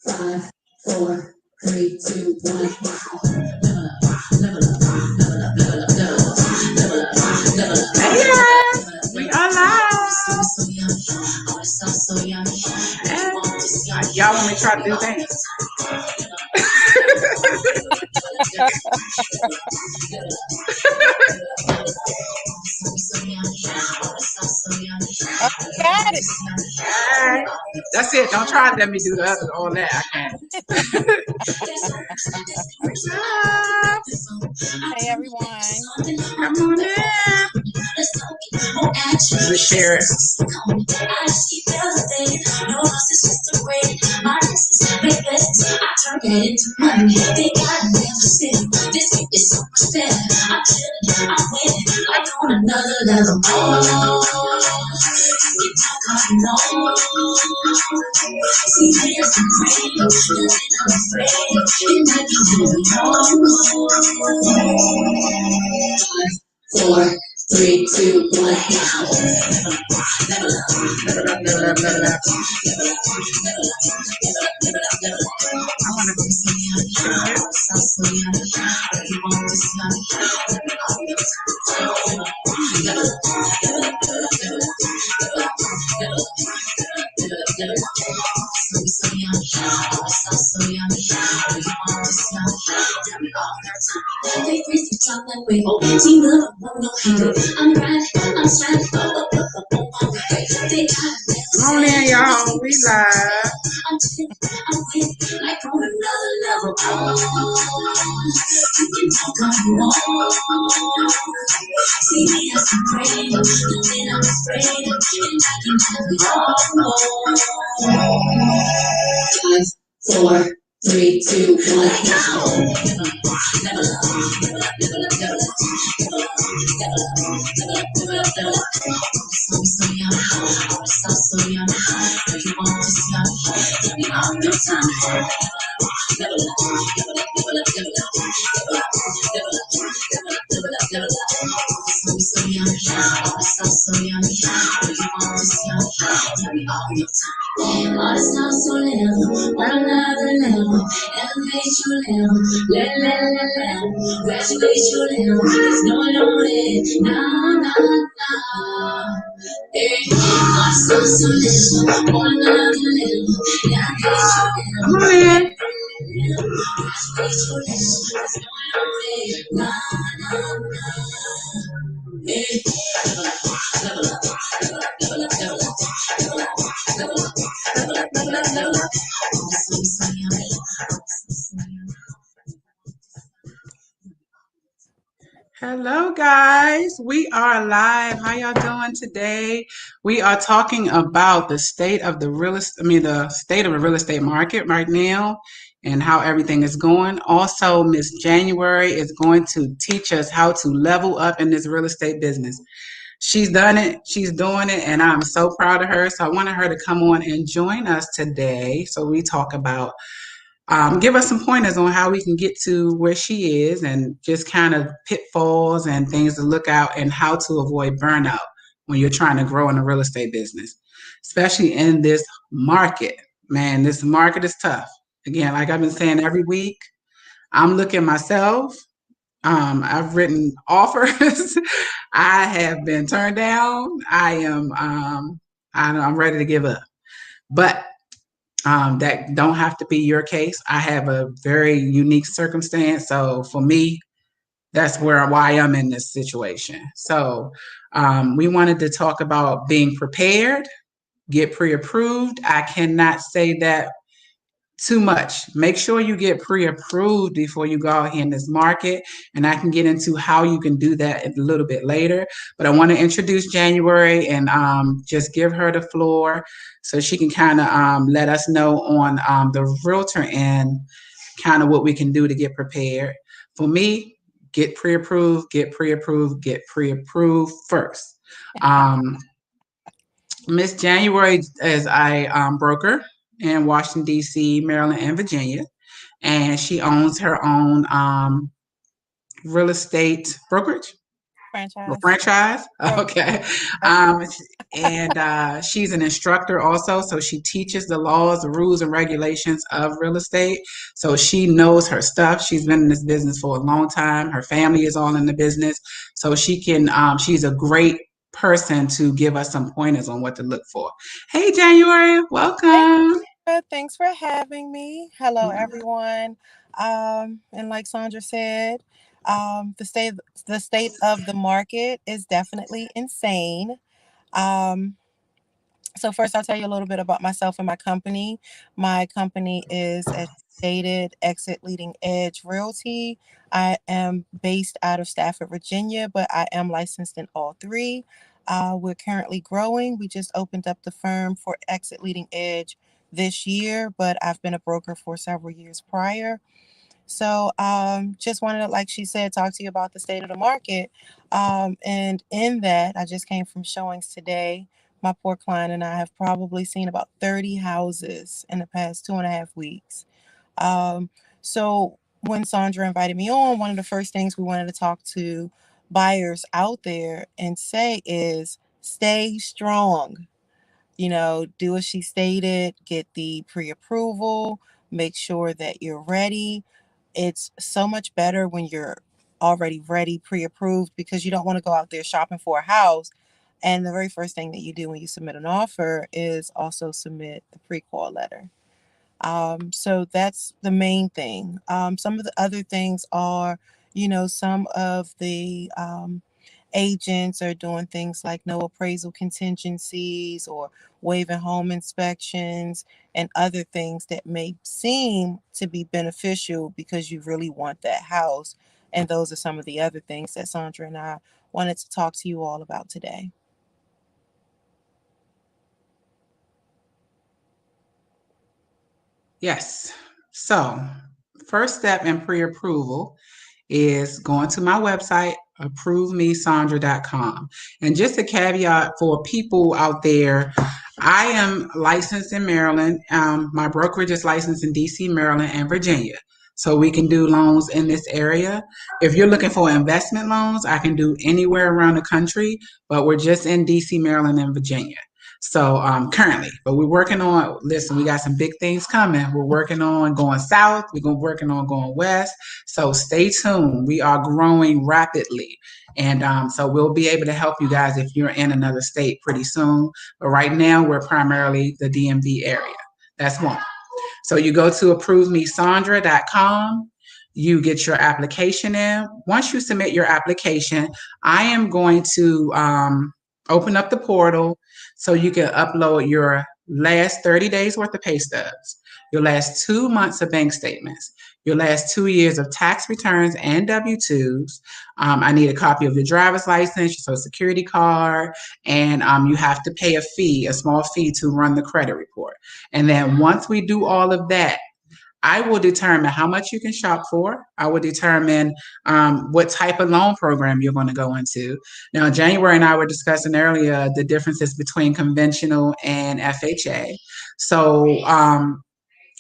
5, 4, 3, 2, 1. Level up, level up, level up, level up, level up, level up, level up. Hey, we are live. Y'all want me to try to do that? Got it. That's it. Don't try to let me do the other, all that. I can't. Hey, everyone. Come on in. Let's share it. Another level. Four, three, two, one. Come on in, y'all. We live. Five, 4, 3, 2, 1. Hello, guys. We are live. How y'all doing today? We are talking about the state of the the state of the real estate market right now and how everything is going. Also, Miss January is going to teach us how to level up in this real estate business. She's done it, she's doing it, and I'm so proud of her. So I wanted her to come on and join us today. So we talk about give us some pointers on how we can get to where she is and just kind of pitfalls and things to look out and how to avoid burnout when you're trying to grow in the real estate business, especially in this market. Man, this market is tough. Again, like I've been saying every week, I'm looking myself. I've written offers. I have been turned down. I'm ready to give up. But that don't have to be your case. I have a very unique circumstance. So for me, that's why I'm in this situation. So we wanted to talk about being prepared, get pre-approved. I cannot say that too much. Make sure you get pre-approved before you go out here in this market. And I can get into how you can do that a little bit later. But I want to introduce January and just give her the floor so she can kind of let us know on the realtor end, kind of what we can do to get prepared. For me, get pre-approved, get pre-approved, get pre-approved first. Miss January is a broker in Washington, D.C., Maryland, and Virginia. And she owns her own real estate brokerage. A franchise franchise? program. Okay. Yep. Um, and she's an instructor also, so she teaches the laws, the rules, and regulations of real estate. So she knows her stuff. She's been in this business for a long time. Her family is all in the business, so she's a great person to give us some pointers on what to look for. Hey, January, Hey, welcome. thanks for having me. Hello, everyone. And like Sandra said, the state of the market is definitely insane. Um, So first, I'll tell you a little bit about myself and my company. My company is, as stated, Exit Leading Edge Realty. I am based out of Stafford, Virginia, but I am licensed in all three. We're currently growing. We just opened up the firm for Exit Leading Edge this year, but I've been a broker for several years prior. So, just wanted to, like she said, talk to you about the state of the market. And in that, I just came from showings today. My poor client and I have probably seen about 30 houses in the past 2.5 weeks. Um, so when Sandra invited me on, one of the first things we wanted to talk to buyers out there and say is stay strong. Do as she stated, get the pre approval, make sure that you're ready. It's so much better when you're already ready, pre approved, because you don't want to go out there shopping for a house. And the very first thing that you do when you submit an offer is also submit the pre qual letter. So that's the main thing. Some of the other things are, some of the agents are doing things like no appraisal contingencies or waiving home inspections and other things that may seem to be beneficial because you really want that house. And those are some of the other things that Sandra and I wanted to talk to you all about today. Yes. So, first step in pre-approval is going to my website, approvemesandra.com. And just a caveat for people out there, I am licensed in Maryland. My brokerage is licensed in DC, Maryland, and Virginia. So we can do loans in this area. If you're looking for investment loans, I can do anywhere around the country, but we're just in DC, Maryland, and Virginia. So currently, but we're working on. Listen, we got some big things coming. We're working on going south. We're working on going west. So stay tuned. We are growing rapidly, and so we'll be able to help you guys if you're in another state pretty soon. But right now, we're primarily the DMV area. That's one. So you go to approvemesandra.com. You get your application in. Once you submit your application, I am going to open up the portal so you can upload your last 30 days worth of pay stubs, your last 2 months of bank statements, your last 2 years of tax returns and W 2s. I need a copy of your driver's license, your social security card, and you have to pay a fee, a small fee to run the credit report. And then once we do all of that, I will determine how much you can shop for. I will determine what type of loan program you're going to go into. Now, January and I were discussing earlier the differences between conventional and FHA. So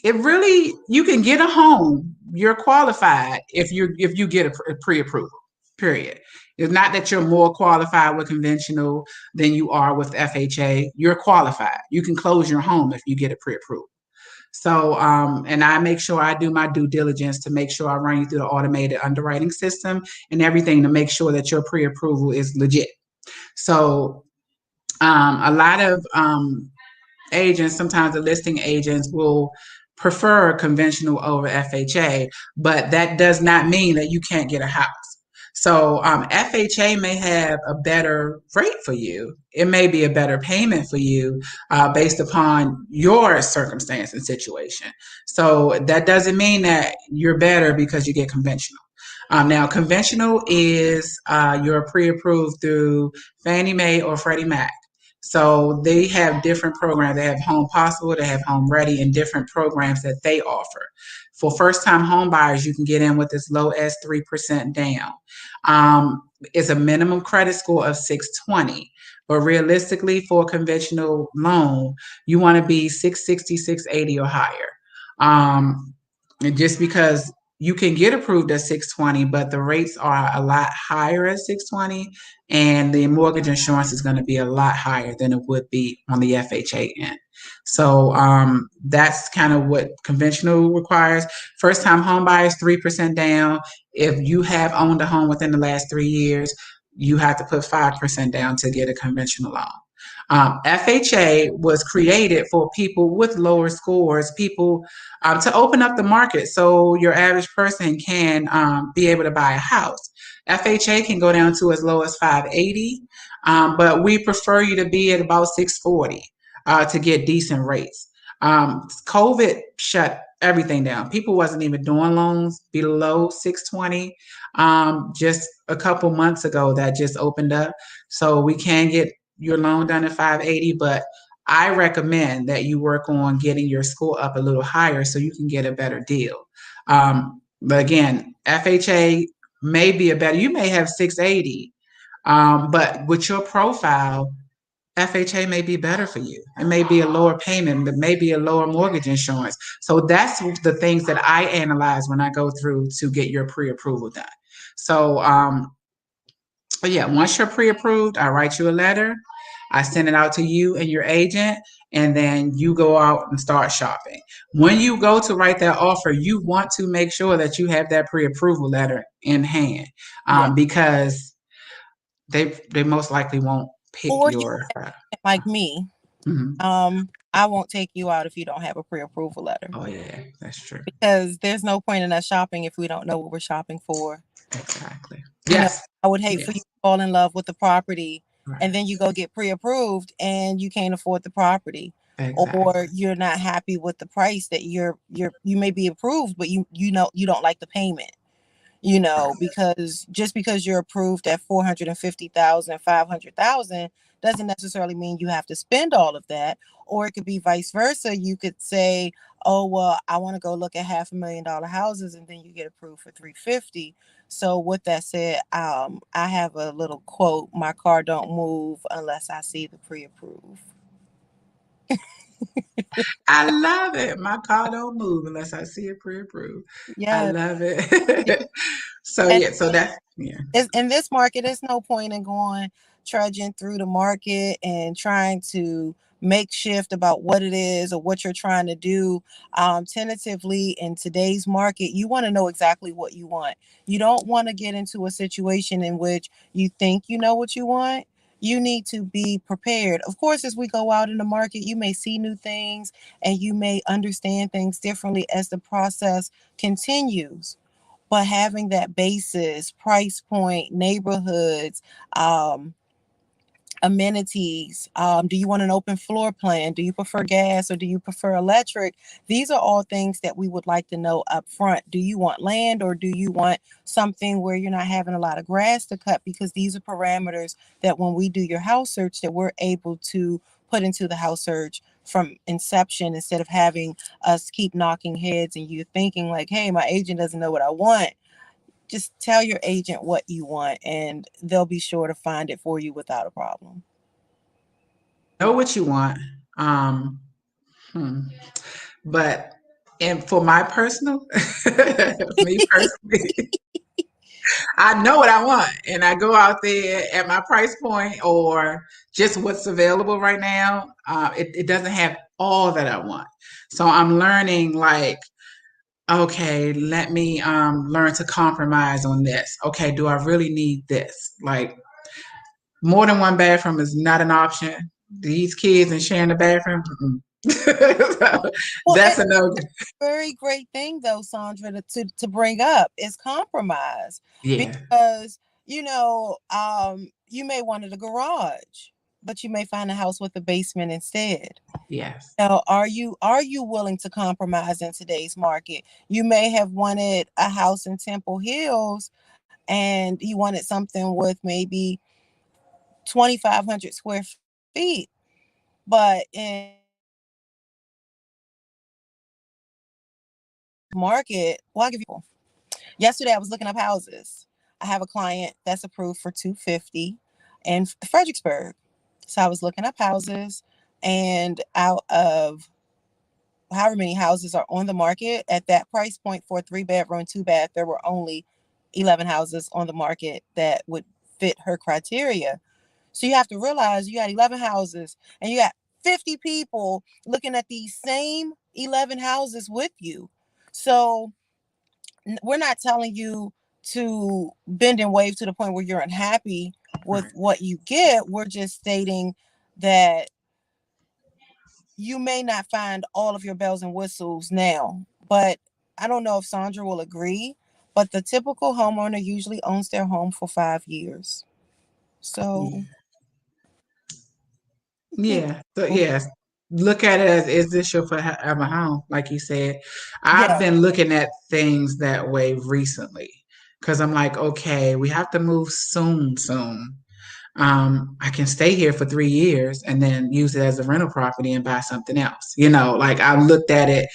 it really, you can get a home. You're qualified if you get a pre-approval. Period. It's not that you're more qualified with conventional than you are with FHA. You're qualified. You can close your home if you get a pre-approval. So, and I make sure I do my due diligence to make sure I run you through the automated underwriting system and everything to make sure that your pre-approval is legit. So, a lot of agents, sometimes the listing agents will prefer conventional over FHA, but that does not mean that you can't get a house. So FHA may have a better rate for you. It may be a better payment for you based upon your circumstance and situation. So that doesn't mean that you're better because you get conventional. Now, conventional is you're pre-approved through Fannie Mae or Freddie Mac. So they have different programs. They have Home Possible, they have Home Ready, and different programs that they offer. For first-time home buyers, you can get in with as low as 3% down. It's a minimum credit score of 620. But realistically, for a conventional loan, you want to be 660, 680 or higher. And just because you can get approved at 620, but the rates are a lot higher at 620, and the mortgage insurance is going to be a lot higher than it would be on the FHA end. So that's kind of what conventional requires. First time home buyers, 3% down. If you have owned a home within the last 3 years, you have to put 5% down to get a conventional loan. FHA was created for people with lower scores, people to open up the market so your average person can be able to buy a house. FHA can go down to as low as 580, but we prefer you to be at about 640 to get decent rates. COVID shut everything down. People wasn't even doing loans below 620. Just a couple months ago, that just opened up, so we can get your loan done at 580, but I recommend that you work on getting your score up a little higher so you can get a better deal. But again, FHA may be a better, you may have 680, but with your profile, FHA may be better for you. It may be a lower payment, but maybe a lower mortgage insurance. So that's the things that I analyze when I go through to get your pre-approval done. So, but yeah, once you're pre-approved, I write you a letter. I send it out to you and your agent, and then you go out and start shopping. When you go to write that offer, you want to make sure that you have that pre-approval letter in hand, Yeah. because they most likely won't pick Or you your. like me, Mhm. I won't take you out if you don't have a pre-approval letter, Oh yeah, that's true. because there's no point in us shopping if we don't know what we're shopping for. Exactly. You know, Yes. I would hate for you Yes. to fall in love with the property and Right. then you go get pre-approved and you can't afford the property, or Exactly. you're not happy with the price that you may be approved, but you know you don't like the payment. Because just because you're approved at 450,000, 500,000 doesn't necessarily mean you have to spend all of that. Or it could be vice versa. You could say, oh, well, I want to go look at $500,000 houses, and then you get approved for 350. So with that said, I have a little quote: my car don't move unless I see the pre-approve. I love it. My car don't move unless I see it pre-approved. I Yes. love it. So And yeah, so that yeah. in this market, there's no point in going trudging through the market and trying to make shift about what it is or what you're trying to do. Tentatively, in today's market, you want to know exactly what you want. You don't want to get into a situation in which you think you know what you want. You need to be prepared. Of course, as we go out in the market, you may see new things and you may understand things differently as the process continues, but having that basis, price point, neighborhoods, um, amenities. Do you want an open floor plan? Do you prefer gas or do you prefer electric? These are all things that we would like to know up front. Do you want land or do you want something where you're not having a lot of grass to cut? Because these are parameters that when we do your house search, that we're able to put into the house search from inception, instead of having us keep knocking heads and you thinking like, hey, my agent doesn't know what I want. Just tell your agent what you want and they'll be sure to find it for you without a problem. Know what you want. Um, hmm. But and for my personal, me personally, I know what I want, and I go out there at my price point or just what's available right now. It doesn't have all that I want, so I'm learning like, okay, let me learn to compromise on this. Okay, do I really need this? Like more than one bathroom is not an option. These kids and sharing the bathroom, so Well, that's it's a no. a very great thing though, Sandra, to bring up is compromise. Yeah, Because, you may wanted a garage, but you may find a house with a basement instead. yes, Now, are you willing to compromise in today's market? You may have wanted a house in Temple Hills and you wanted something with maybe 2,500 square feet, but in market, well, I'll give you. Yesterday, I was looking up houses. I have a client that's approved for 250 in Fredericksburg. So I was looking up houses, and out of however many houses are on the market at that price point for a 3 bedroom, 2 bath, there were only 11 houses on the market that would fit her criteria. So you have to realize you got 11 houses and you got 50 people looking at these same 11 houses with you. So we're not telling you to bend and wave to the point where you're unhappy with Right. what you get. We're just stating that you may not find all of your bells and whistles now, but I don't know if Sandra will agree, but the typical homeowner usually owns their home for 5 years. So, Yeah. you Yeah. So know, yes, look at it as, is this your forever home? Like you said, I've yeah, been looking at things that way recently because I'm like, okay, we have to move soon, soon. I can stay here for 3 years and then use it as a rental property and buy something else. Like I looked at it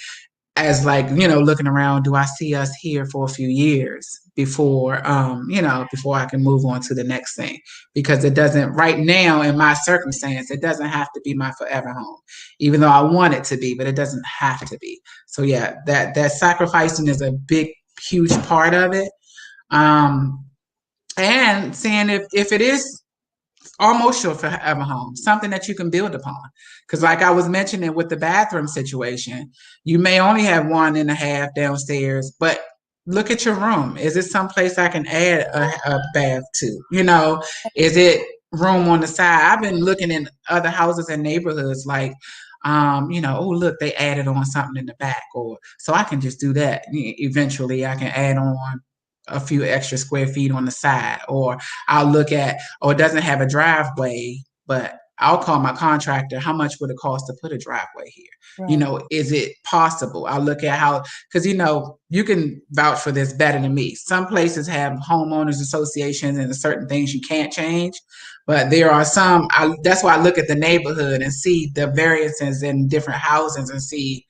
as like, looking around, do I see us here for a few years before I can move on to the next thing? Because it doesn't right now in my circumstance, it doesn't have to be my forever home, even though I want it to be, but it doesn't have to be. So yeah, that sacrificing is a big, huge part of it. Um, and seeing if it is almost your forever home, something that you can build upon. Because, like I was mentioning with the bathroom situation, you may only have one and a half downstairs, but look at your room. Is it someplace I can add a bath to? Is it room on the side? I've been looking in other houses and neighborhoods like, oh, look, they added on something in the back, or so I can just do that. Eventually, I can add on a few extra square feet on the side, or I'll look at, oh, it doesn't have a driveway, but I'll call my contractor. How much would it cost to put a driveway here? right. Is it possible? I'll look at how, because you can vouch for this better than me. Some places have homeowners associations and certain things you can't change, but there are some. That's why I look at the neighborhood and see the variances in different housings and see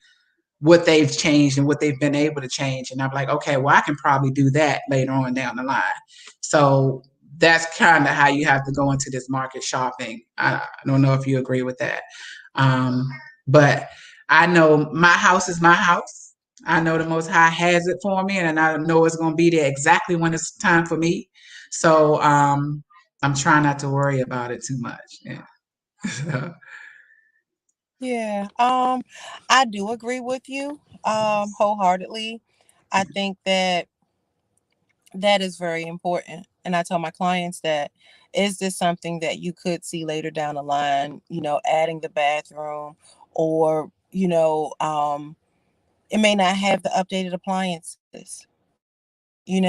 what they've changed and what they've been able to change. And I'm like, okay, well, I can probably do that later on down the line. So that's kind of how you have to go into this market shopping. I don't know if you agree with that. Um, but I know my house is my house. I know the Most High has it for me, and I know it's going to be there exactly when it's time for me. So I'm trying not to worry about it too much. Yeah. So, Yeah. I do agree with you wholeheartedly. I think that that is very important. And I tell my clients that, is this something that you could see later down the line, adding the bathroom, or, it may not have the updated appliances. It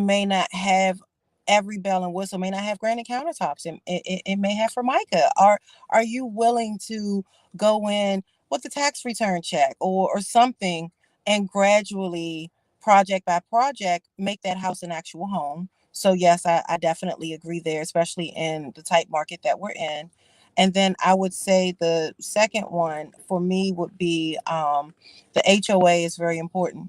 may not have every bell and whistle, it may not have granite countertops, and it may have Formica. Are you willing to go in with a tax return check or something, and gradually, project by project, make that house an actual home? So yes, I definitely agree there, especially in the type market that we're in. And then I would say the second one for me would be, the HOA is very important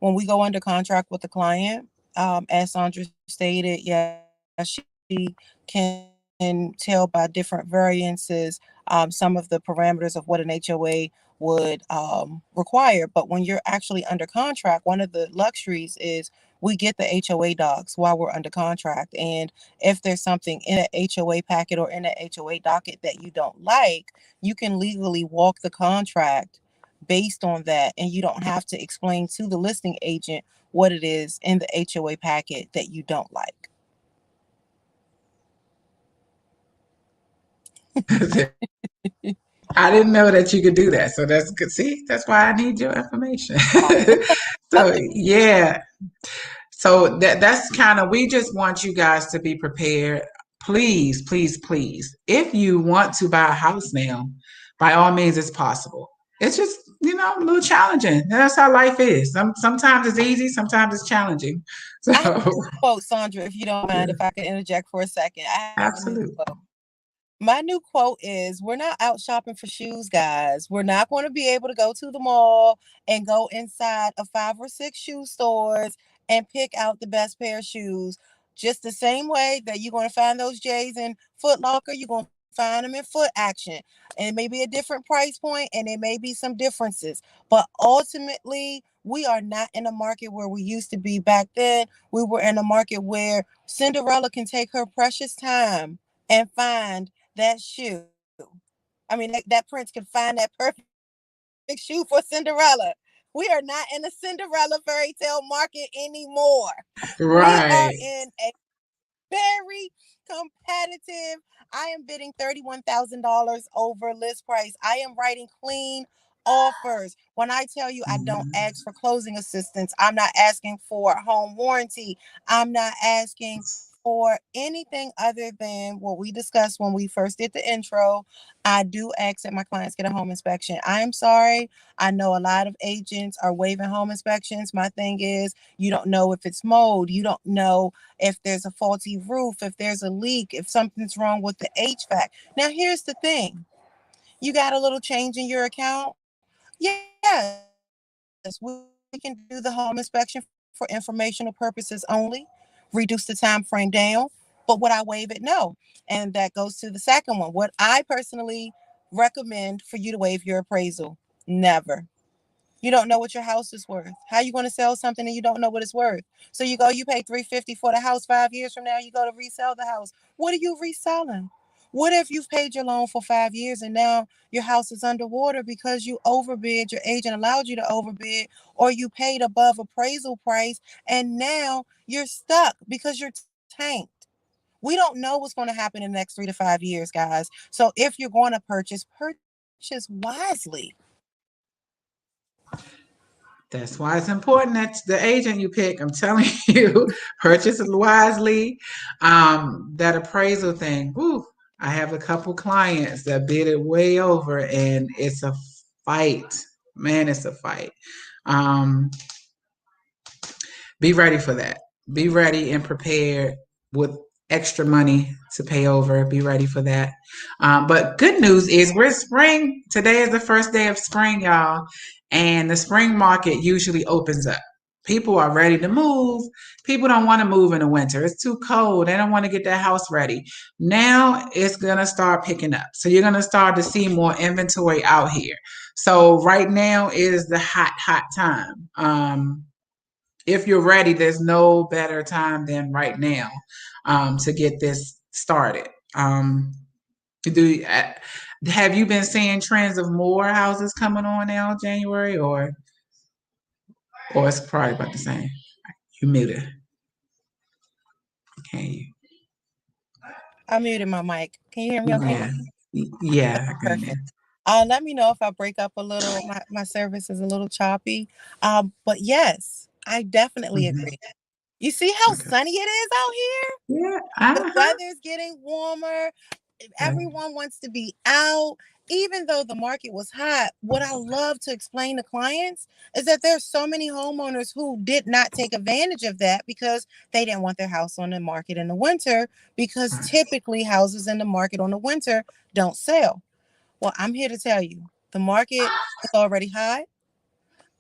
when we go under contract with the client. As Sandra stated, yes, she can tell by different variances some of the parameters of what an HOA would require. But when you're actually under contract, one of the luxuries is we get the HOA docs while we're under contract. And if there's something in the HOA packet or in the HOA docket that you don't like, you can legally walk the contract based on that, and you don't have to explain to the listing agent what it is in the HOA packet that you don't like. I didn't know that you could do that. So that's good. See, that's why I need your information. So yeah. So that's kind of, we just want you guys to be prepared. Please, please, please. If you want to buy a house now, by all means it's possible. It's just, a little challenging. That's how life is. Sometimes it's easy, sometimes it's challenging. So I have a quote, Sandra, if you don't mind, yeah, if I could interject for a second. I have a new absolutely. quote. My new quote is, we're not out shopping for shoes, guys. We're not going to be able to go to the mall and go inside of 5 or 6 shoe stores and pick out the best pair of shoes. Just the same way that you're going to find those J's in Foot Locker, you're going to find find them in foot action. And it may be a different price point and there may be some differences. But ultimately, we are not in a market where we used to be back then. We were in a market where Cinderella can take her precious time and find that shoe. I mean, that prince can find that perfect shoe for Cinderella. We are not in a Cinderella fairy tale market anymore. We are in a Right. very competitive. I am bidding $31,000 over list price. I am writing clean offers. When I tell you I don't Mhm. ask for closing assistance, I'm not asking for home warranty. I'm not asking for anything other than what we discussed when we first did the intro. I do ask that my clients get a home inspection. I am sorry. I know a lot of agents are waiving home inspections. My thing is, you don't know if it's mold. You don't know if there's a faulty roof, if there's a leak, if something's wrong with the HVAC. Now, here's the thing, you got a little change in your account? Yes, we can do the home inspection for informational purposes only, reduce the time frame down. But would I waive it? No. And that goes to the second one. What I personally recommend for you to waive your appraisal? Never. You don't know what your house is worth. How you going to sell something and you don't know what it's worth? So you pay $350 for the house. 5 years from now, you go to resell the house. What are you reselling? What if you've paid your loan for 5 years and now your house is underwater because you overbid, your agent allowed you to overbid, or you paid above appraisal price and now you're stuck because you're tanked. We don't know what's going to happen in the next 3 to 5 years, guys. So if you're going to purchase wisely. That's why it's important that the agent you pick, I'm telling you, purchase wisely. That appraisal thing, whew, I have a couple clients that bid it way over, and it's a fight. Man, it's a fight. Um, be ready for that. Be ready and prepared with extra money to pay over. Be ready for that. But good news is we're spring. Today is the first day of spring, y'all. And the spring market usually opens up. People are ready to move. People don't want to move in the winter. It's too cold. They don't want to get their house ready. Now it's going to start picking up. So you're going to start to see more inventory out here. So right now is the hot time. If you're ready, there's no better time than right now to get this started. Do have you been seeing trends of more houses coming on now, January, or it's probably about the same? You muted, can you? I muted my mic. Can you hear me okay? Yeah, yeah, I can. Perfect. Let me know if I break up a little. My service is a little choppy. But yes, I definitely Mhm. agree. You see how Okay. sunny it is out here? Yeah. The Uh-huh. weather's getting warmer. Okay. Everyone wants to be out. Even though the market was hot, what I love to explain to clients is that there's so many homeowners who did not take advantage of that because they didn't want their house on the market in the winter, because typically houses in the market on the winter don't sell. Well, I'm here to tell you the market is already high.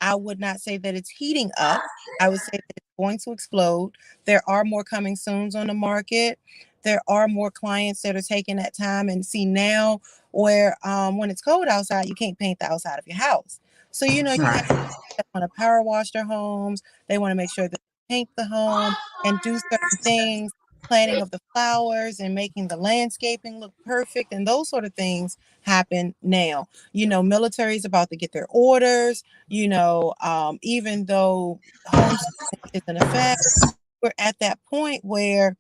I would not say that it's heating up. I would say that it's going to explode. There are more coming soons on the market. There are more clients that are taking that time, and see now where when it's cold outside, you can't paint the outside of your house. So you have Right. that want to power wash their homes. They want to make sure that they paint the home and do certain things, planting of the flowers and making the landscaping look perfect, and those sort of things happen now. Military is about to get their orders. Even though homeschooling is in effect, we're at that point where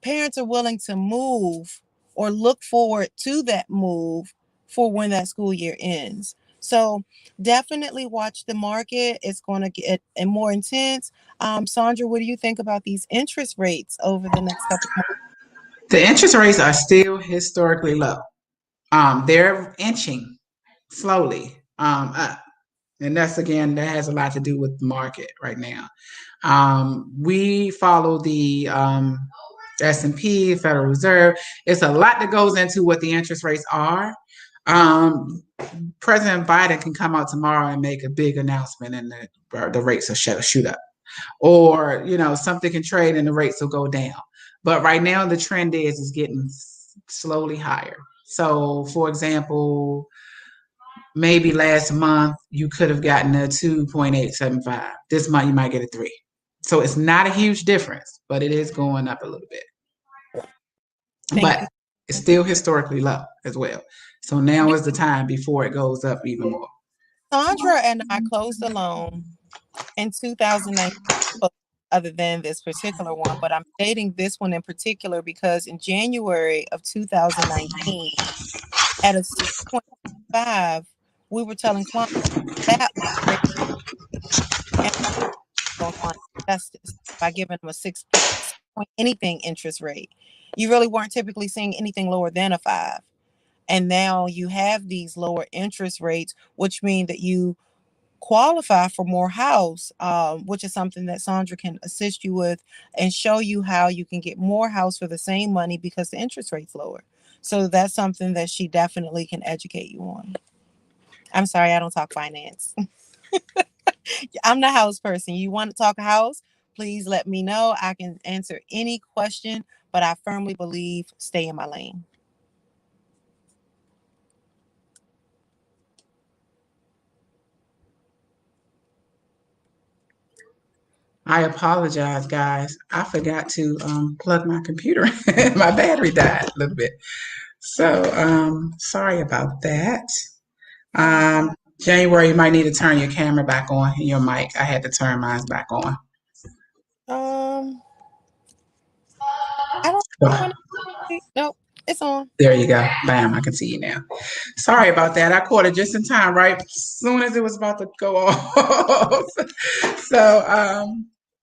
parents are willing to move or look forward to that move for when that school year ends. So definitely watch the market. It's going to get more intense. Sandra, what do you think about these interest rates over the next couple of months? The interest rates are still historically low. They're inching slowly up. And that's again, that has a lot to do with the market right now. We follow the S&P, Federal Reserve. It's a lot that goes into what the interest rates are. Um, President Biden can come out tomorrow and make a big announcement, and the rates will shoot up, or something can trade and the rates will go down. But right now, the trend is getting slowly higher. So, for example, maybe last month you could have gotten a 2.875. This month you might get a 3. So it's not a huge difference, but it is going up a little bit. Thank But you. it's still historically low as well. So now is the time before it goes up even more. Sandra and I closed a loan in 2019, other than this particular one, but I'm dating this one in particular because in January of 2019, at a 6.5, we were telling clients that was great and on client justice by giving them a six point anything interest rate. You really weren't typically seeing anything lower than a 5. And now you have these lower interest rates, which mean that you qualify for more house, which is something that Sandra can assist you with and show you how you can get more house for the same money because the interest rate's lower. So that's something that she definitely can educate you on. I'm sorry, I don't talk finance. I'm the house person. You want to talk a house? Please let me know. I can answer any question, but I firmly believe stay in my lane. I apologize, guys. I forgot to plug my computer. My battery died a little bit. So sorry about that. January, you might need to turn your camera back on and your mic. I had to turn mine back on. Um, I don't want to. Nope, it's on. There you go. Bam, I can see you now. Sorry about that. I caught it just in time, right? As soon as it was about to go off. So,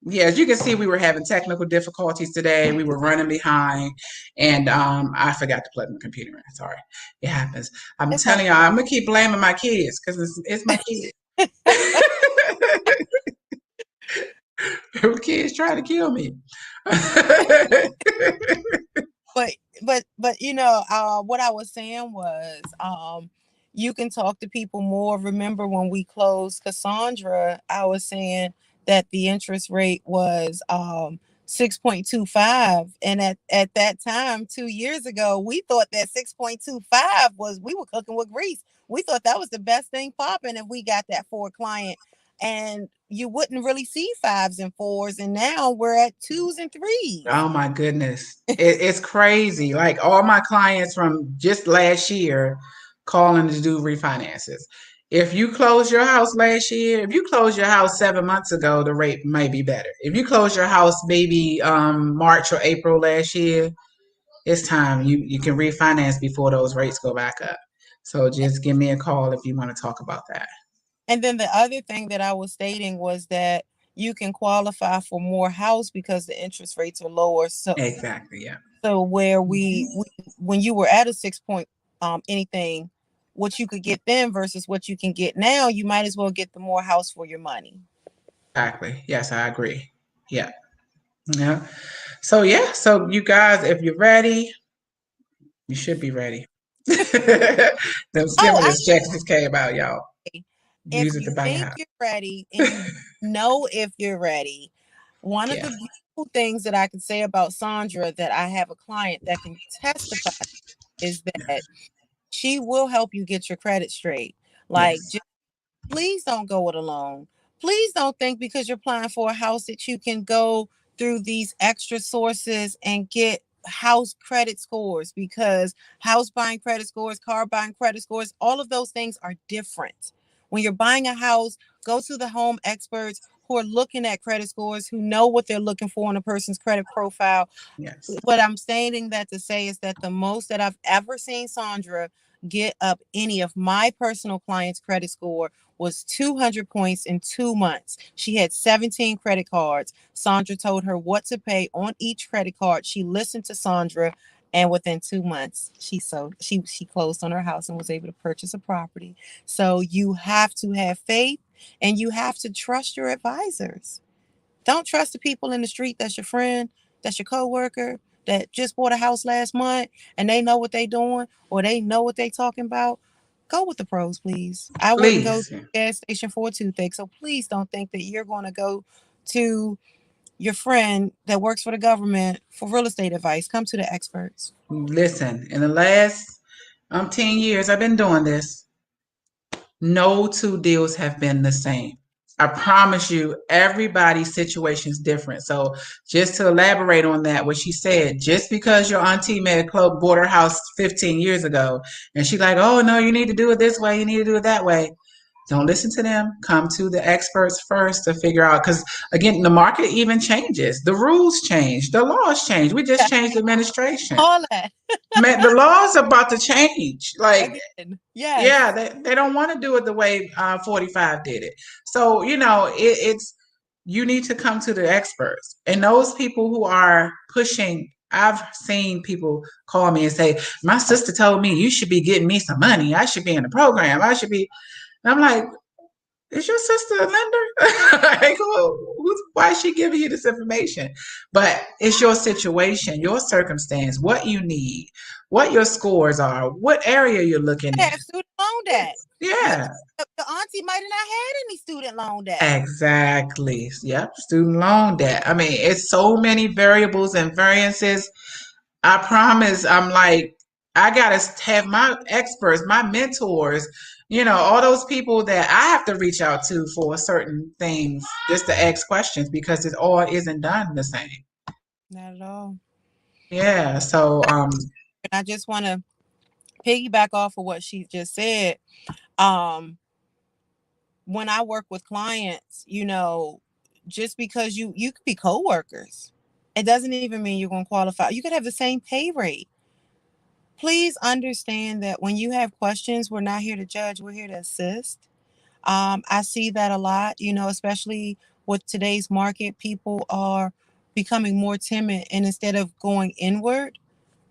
yeah, as you can see, we were having technical difficulties today. We were running behind, and I forgot to plug my computer in. Sorry, it happens. I'm It's all. telling y'all, I'm gonna keep blaming my kids because it's my kids. Kids trying to kill me. but what I was saying was you can talk to people more. Remember when we closed Cassandra, I was saying that the interest rate was 6.25, and at that time 2 years ago we thought that 6.25 was, we were cooking with grease. We thought that was the best thing popping if we got that for a client, and you wouldn't really see fives and fours, and now we're at twos and threes. Oh my goodness. It's crazy. Like all my clients from just last year calling to do refinances. If you closed your house last year, if you closed your house 7 months ago, the rate may be better. If you closed your house maybe March or April last year, it's time. You can refinance before those rates go back up. So just give me a call if you want to talk about that. And then the other thing that I was stating was that you can qualify for more house because the interest rates are lower. So Exactly. Yeah. so where we when you were at a 6 point anything, what you could get then versus what you can get now, you might as well get the more house for your money. Exactly. Yes, I agree. Yeah. Yeah. So yeah. So you guys, if you're ready, you should be ready. Them Oh, stimulus checks just came out, y'all. if Use it you to buy a think house. you're ready and you know if you're ready, one of Yeah. the beautiful things that I can say about Sandra that I have a client that can testify is that she will help you get your credit straight. Like, Yes. just please don't go it alone. Please don't think because you're applying for a house that you can go through these extra sources and get house credit scores, because house buying credit scores, car buying credit scores, all of those things are different. When you're buying a house, go to the home experts who are looking at credit scores, who know what they're looking for in a person's credit profile. Yes. What I'm stating that to say is that the most that I've ever seen Sandra get up any of my personal clients' credit score was 200 points in 2 months. She had 17 credit cards. Sandra told her what to pay on each credit card. She listened to Sandra, and within 2 months, she closed on her house and was able to purchase a property. So you have to have faith and you have to trust your advisors. Don't trust the people in the street that's your friend, that's your coworker, that just bought a house last month and they know what they doing or they know what they talking about. Go with the pros, please. I wouldn't go to Please. the gas station for a toothache. So please don't think that you're going to go to your friend that works for the government for real estate advice. Come to the experts. Listen, in the last 10 years I've been doing this, no two deals have been the same. I promise you, everybody's situation is different. So, just to elaborate on that, what she said, just because your auntie made a club bought her house 15 years ago, and she like, oh no, you need to do it this way, you need to do it that way. Don't listen to them. Come to the experts first to figure out. Because again, the market even changes. The rules change. The laws change. We just changed administration. All that Man, the laws are about to change. Like, again. yeah, Yes. they don't want to do it the way 45 did it. So, it's you need to come to the experts. And those people who are pushing, I've seen people call me and say, my sister told me you should be getting me some money. I should be in the program. I should be. And I'm like, is your sister a lender? Like, why is she giving you this information? But it's your situation, your circumstance, what you need, what your scores are, what area you're looking at. Have student loan debt. Your Yeah, the auntie might have not had any student loan debt. exactly. Yep, student loan debt. I mean, it's so many variables and variances. I promise, I'm like, I gotta have my experts, my mentors, all those people that I have to reach out to for certain things just to ask questions because it all isn't done the same. Not at all. Yeah. So, And I just want to piggyback off of what she just said. Um, when I work with clients, just because you could be coworkers, it doesn't even mean you're going to qualify. You could have the same pay rate. Please understand that when you have questions, we're not here to judge, we're here to assist. I see that a lot, especially with today's market, people are becoming more timid, and instead of going inward,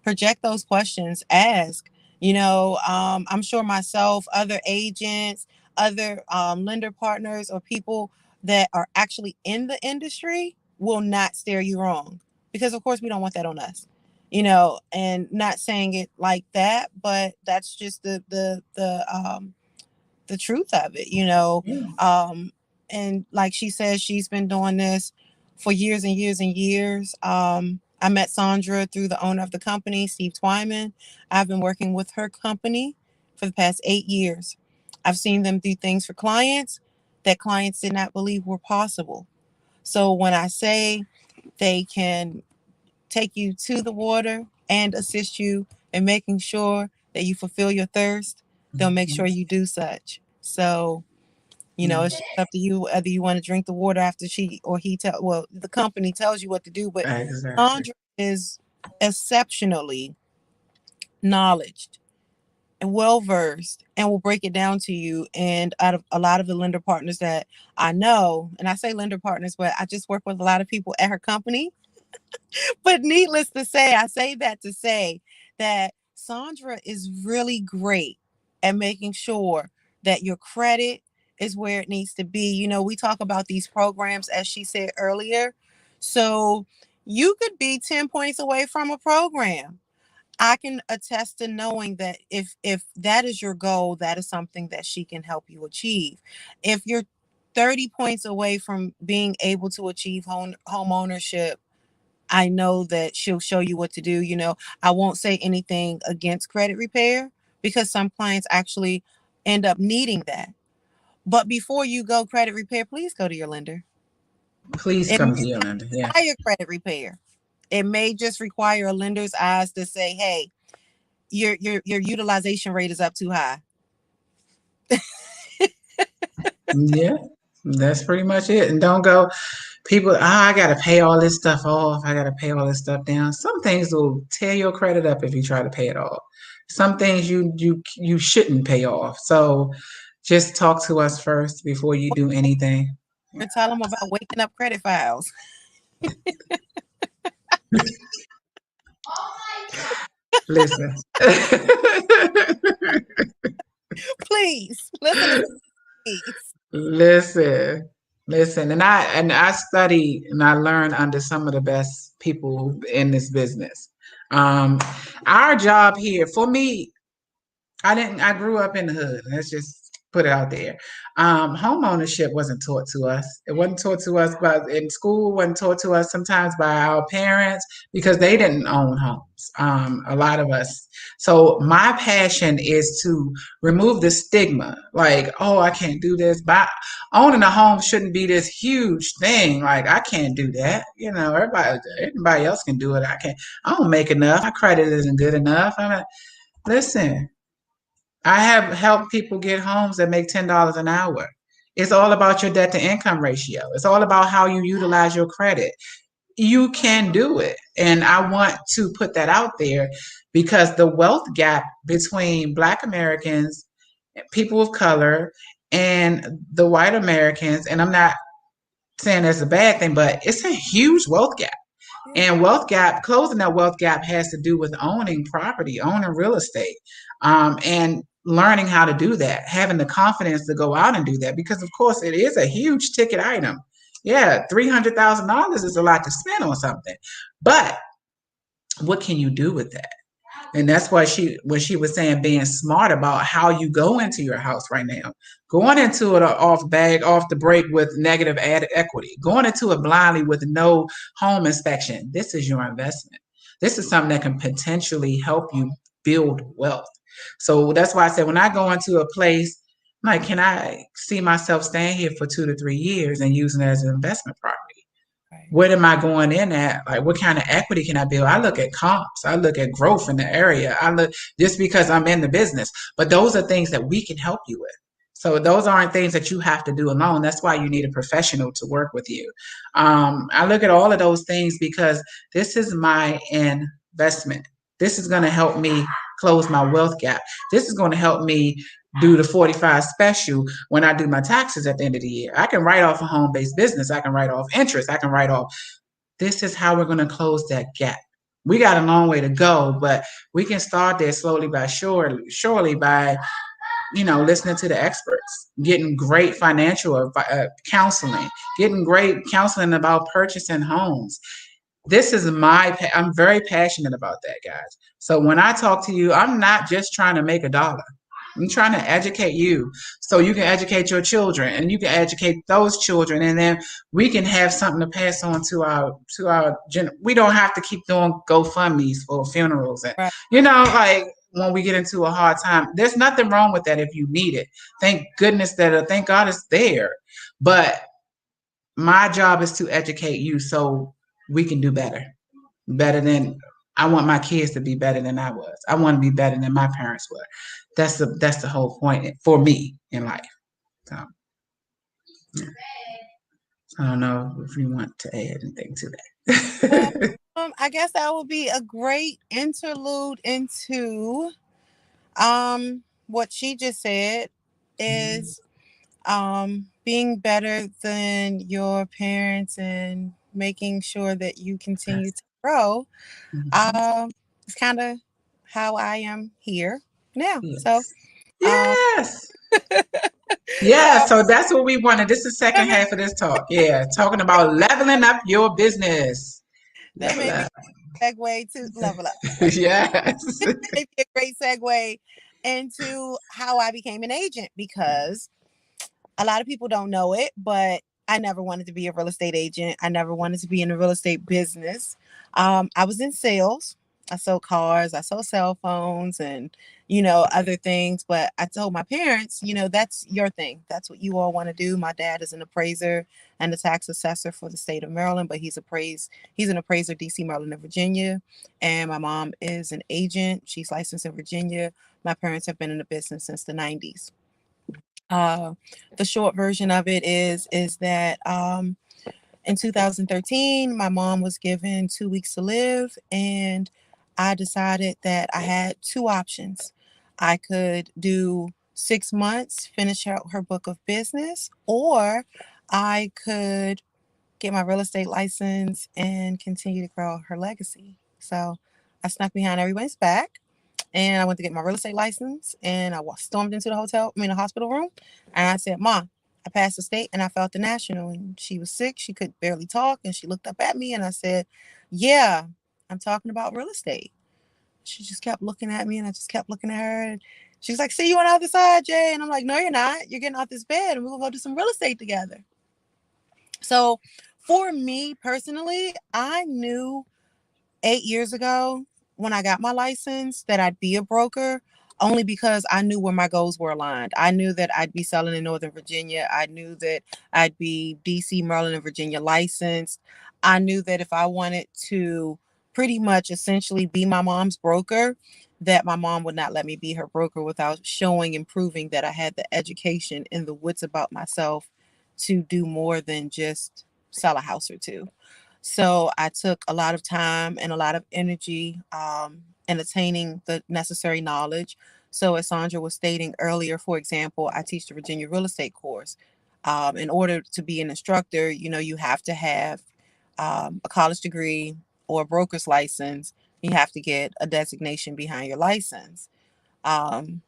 project those questions, ask. I'm sure myself, other agents, other lender partners, or people that are actually in the industry will not steer you wrong, because of course we don't want that on us. And not saying it like that, but that's just the truth of it. yeah, And like she says, she's been doing this for years and years and years. I met Sandra through the owner of the company, Steve Twyman. I've been working with her company for the past 8 years. I've seen them do things for clients that clients did not believe were possible. So when I say they can take you to the water and assist you in making sure that you fulfill your thirst, they'll make sure you do such. So, yeah, it's just up to you whether you want to drink the water after she or he the company tells you what to do. But exactly. Sandra is exceptionally knowledged and well versed and will break it down to you. And out of a lot of the lender partners that I know, and I say lender partners, but I just work with a lot of people at her company. But needless to say, I say that to say that Sandra is really great at making sure that your credit is where it needs to be. We talk about these programs, as she said earlier. So you could be 10 points away from a program. I can attest to knowing that if that is your goal, that is something that she can help you achieve. If you're 30 points away from being able to achieve home ownership, I know that she'll show you what to do. I won't say anything against credit repair because some clients actually end up needing that. But before you go credit repair, please go to your lender. Please It may come to your lender. Yeah. require credit repair. It may just require a lender's eyes to say, "Hey, your utilization rate is up too high." Yeah. That's pretty much it. And don't go, people, I got to pay all this stuff off. I got to pay all this stuff down. Some things will tear your credit up if you try to pay it off. Some things you shouldn't pay off. So just talk to us first before you do anything. Or tell them about waking up credit files. Listen. Please listen to please. Listen. Listen. And I study and I learn under some of the best people in this business. Our job here, for me, I grew up in the hood. That's just put it out there. Home ownership wasn't taught to us. It wasn't taught to us, but in school, wasn't taught to us sometimes by our parents because they didn't own homes. A lot of us. So my passion is to remove the stigma. Like, oh, I can't do this. But owning a home shouldn't be this huge thing. Like, I can't do that. You know, everybody else can do it. I can't. I don't make enough. My credit isn't good enough. Listen. I have helped people get homes that make $10 an hour. It's all about your debt to income ratio. It's all about how you utilize your credit. You can do it. And I want to put that out there because the wealth gap between Black Americans, people of color, and the white Americans, and I'm not saying that's a bad thing, but it's a huge wealth gap. Yeah. And closing that wealth gap has to do with owning property, owning real estate, and learning how to do that, having the confidence to go out and do that. Because, of course, it is a huge ticket item. Yeah, $300,000 is a lot to spend on something. But what can you do with that? And that's why when she was saying being smart about how you go into your house right now, going into it off the break with negative added equity, going into it blindly with no home inspection. This is your investment. This is something that can potentially help you build wealth. So that's why I said when I go into a place, I'm like, can I see myself staying here for 2 to 3 years and using it as an investment property? Right. What am I going in at? Like, what kind of equity can I build? I look at comps. I look at growth in the area. I look just because I'm in the business. But those are things that we can help you with. So those aren't things that you have to do alone. That's why you need a professional to work with you. I look at all of those things because this is my investment. This is going to help me close my wealth gap. This is going to help me do the 45 special when I do my taxes at the end of the year. I can write off a home based business. I can write off interest. I can write off. This is how we're going to close that gap. We got a long way to go, but we can start there slowly by surely by listening to the experts, getting great financial counseling, getting great counseling about purchasing homes. I'm very passionate about that, guys. So when I talk to you, I'm not just trying to make a dollar. I'm trying to educate you so you can educate your children and you can educate those children, and then we can have something to pass on we don't have to keep doing GoFundMe's for funerals and Right. like when we get into a hard time. There's nothing wrong with that if you need it. Thank God it's there. But my job is to educate you so we can do better. Better than I want my kids to be better than I was. I want to be better than my parents were. That's the whole point for me in life. So yeah. I don't know if you want to add anything to that. I guess that would be a great interlude into what she just said is being better than your parents and making sure that you continue Yes. to grow. Mhm. Um, it's kind of how I am here now. So, Yes. um, Yes. Yeah, so so that's what we wanted. This is the second half of this talk. Yeah, talking about leveling up your business. that Level may be up. a segue to level up. Yes. Maybe a great segue into how I became an agent because a lot of people don't know it, but I never wanted to be a real estate agent. I never wanted to be in the real estate business. I was in sales. I sold cars, I sold cell phones, and other things. But I told my parents, that's your thing. That's what you all want to do. My dad is an appraiser and a tax assessor for the state of Maryland, but He's an appraiser DC, Maryland, and Virginia. And my mom is an agent. She's licensed in Virginia. My parents have been in the business since the '90s. Uh, the short version of it is that in 2013, my mom was given 2 weeks to live, and I decided that I had two options. I could do 6 months, finish out her book of business, or I could get my real estate license and continue to grow her legacy. So I snuck behind everybody's back and I went to get my real estate license and I stormed into the hospital room, and I said, "Mom, I passed the state and I felt the national." And she was sick. She could barely talk. And she looked up at me and I said, "Yeah, I'm talking about real estate." She just kept looking at me and I just kept looking at her. And She's like, see you on the other side, Jay. And I'm like, no, you're not. You're getting off this bed and we're going to go do some real estate together. So for me personally, I knew 8 years ago when I got my license that I'd be a broker only because I knew where my goals were aligned. I knew that I'd be selling in Northern Virginia. I knew that I'd be DC, Maryland, and Virginia licensed. I knew that if I wanted to pretty much essentially be my mom's broker, that my mom would not let me be her broker without showing and proving that I had the education and the wits about myself to do more than just sell a house or two. So I took a lot of time and a lot of energy in attaining the necessary knowledge. So as Sandra was stating earlier, for example, I teach the Virginia real estate course. In order to be an instructor, you have to have a college degree or a broker's license. You have to get a designation behind your license. Um,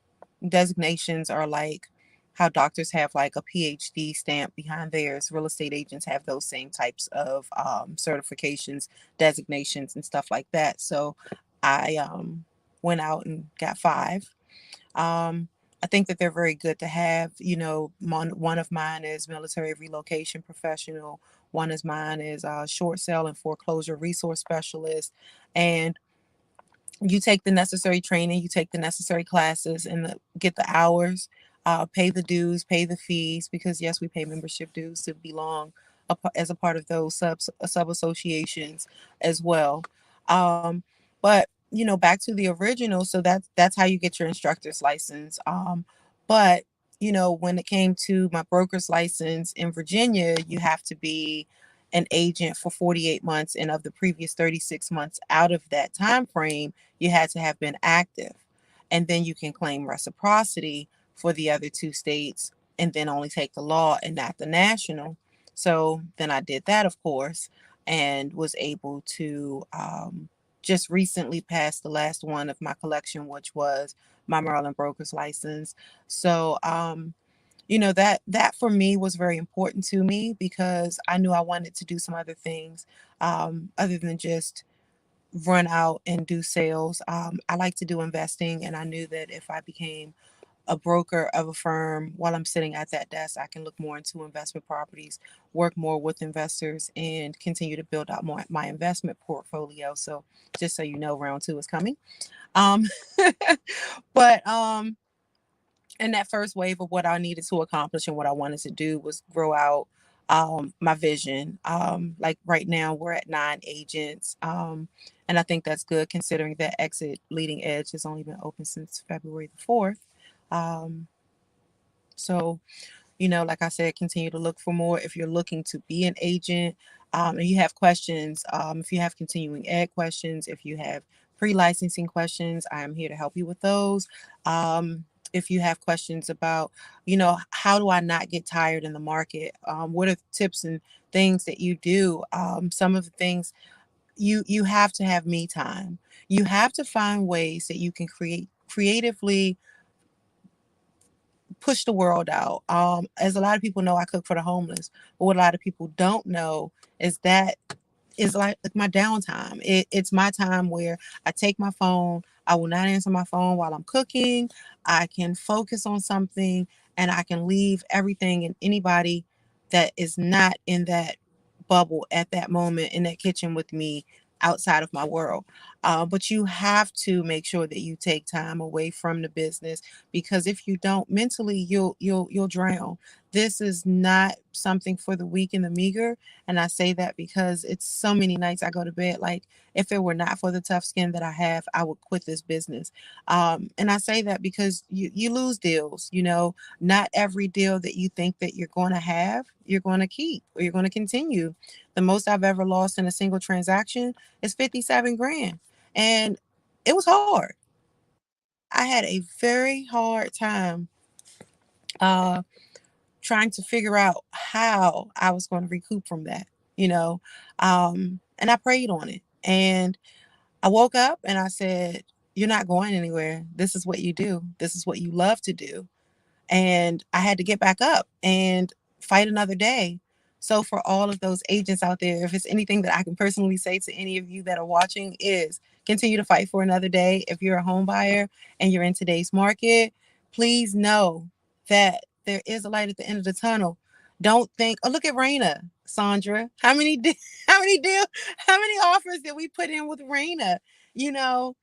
Designations are like how doctors have like a PhD stamp behind theirs. Real estate agents have those same types of certifications, designations, and stuff like that. So I went out and got five. Um, I think that they're very good to have. One of mine is military relocation professional. One is mine is short sale and foreclosure resource specialist. And you take the necessary training, you take the necessary classes, and get the hours, pay the dues, pay the fees, because yes, we pay membership dues to belong as a part of those sub associations as well. Um, but back to the original. So that's how you get your instructor's license. But when it came to my broker's license in Virginia, you have to be an agent for 48 months, and of the previous 36 months out of that time frame you had to have been active. And then you can claim reciprocity for the other two states and then only take the law and not the national. So then I did that, of course, and was able to just recently pass the last one of my collection, which was my Maryland broker's license. So, that for me was very important to me because I knew I wanted to do some other things other than just run out and do sales. I like to do investing, and I knew that if I became a broker of a firm while I'm sitting at that desk, I can look more into investment properties, work more with investors, and continue to build out more my investment portfolio. So, just so you know, round two is coming. Um, but and that first wave of what I needed to accomplish and what I wanted to do was grow out my vision. Like right now, we're at 9 agents. And I think that's good considering that Exit Leading Edge has only been open since February the 4th. Um, so like I said, continue to look for more. If you're looking to be an agent and you have questions, if you have continuing ed questions, if you have pre-licensing questions, I am here to help you with those. If you have questions about, how do I not get tired in the market? What are tips and things that you do? Some of the things you have to have me time. You have to find ways that you can creatively push the world out. As a lot of people know, I cook for the homeless, but what a lot of people don't know is that is like my downtime. It's my time where I take my phone. I will not answer my phone while I'm cooking. I can focus on something, and I can leave everything and anybody that is not in that bubble at that moment in that kitchen with me outside of my world. But you have to make sure that you take time away from the business, because if you don't, mentally you'll drown. This is not something for the weak and the meager. And I say that because it's so many nights I go to bed like, if it were not for the tough skin that I have, I would quit this business. And I say that because you lose deals. Not every deal that you think that you're going to have, you're going to keep or you're going to continue. The most I've ever lost in a single transaction is 57 grand. And it was hard. I had a very hard time uh, trying to figure out how I was going to recoup from that, you know. And I prayed on it. And I woke up and I said, you're not going anywhere. This is what you do. This is what you love to do. And I had to get back up and fight another day. So for all of those agents out there, if it's anything that I can personally say to any of you that are watching, is continue to fight for another day. If you're a home buyer and you're in today's market, please know that there is a light at the end of the tunnel. Don't think, oh, look at Raina, Sandra. How many deal, how many offers did we put in with Raina? You know,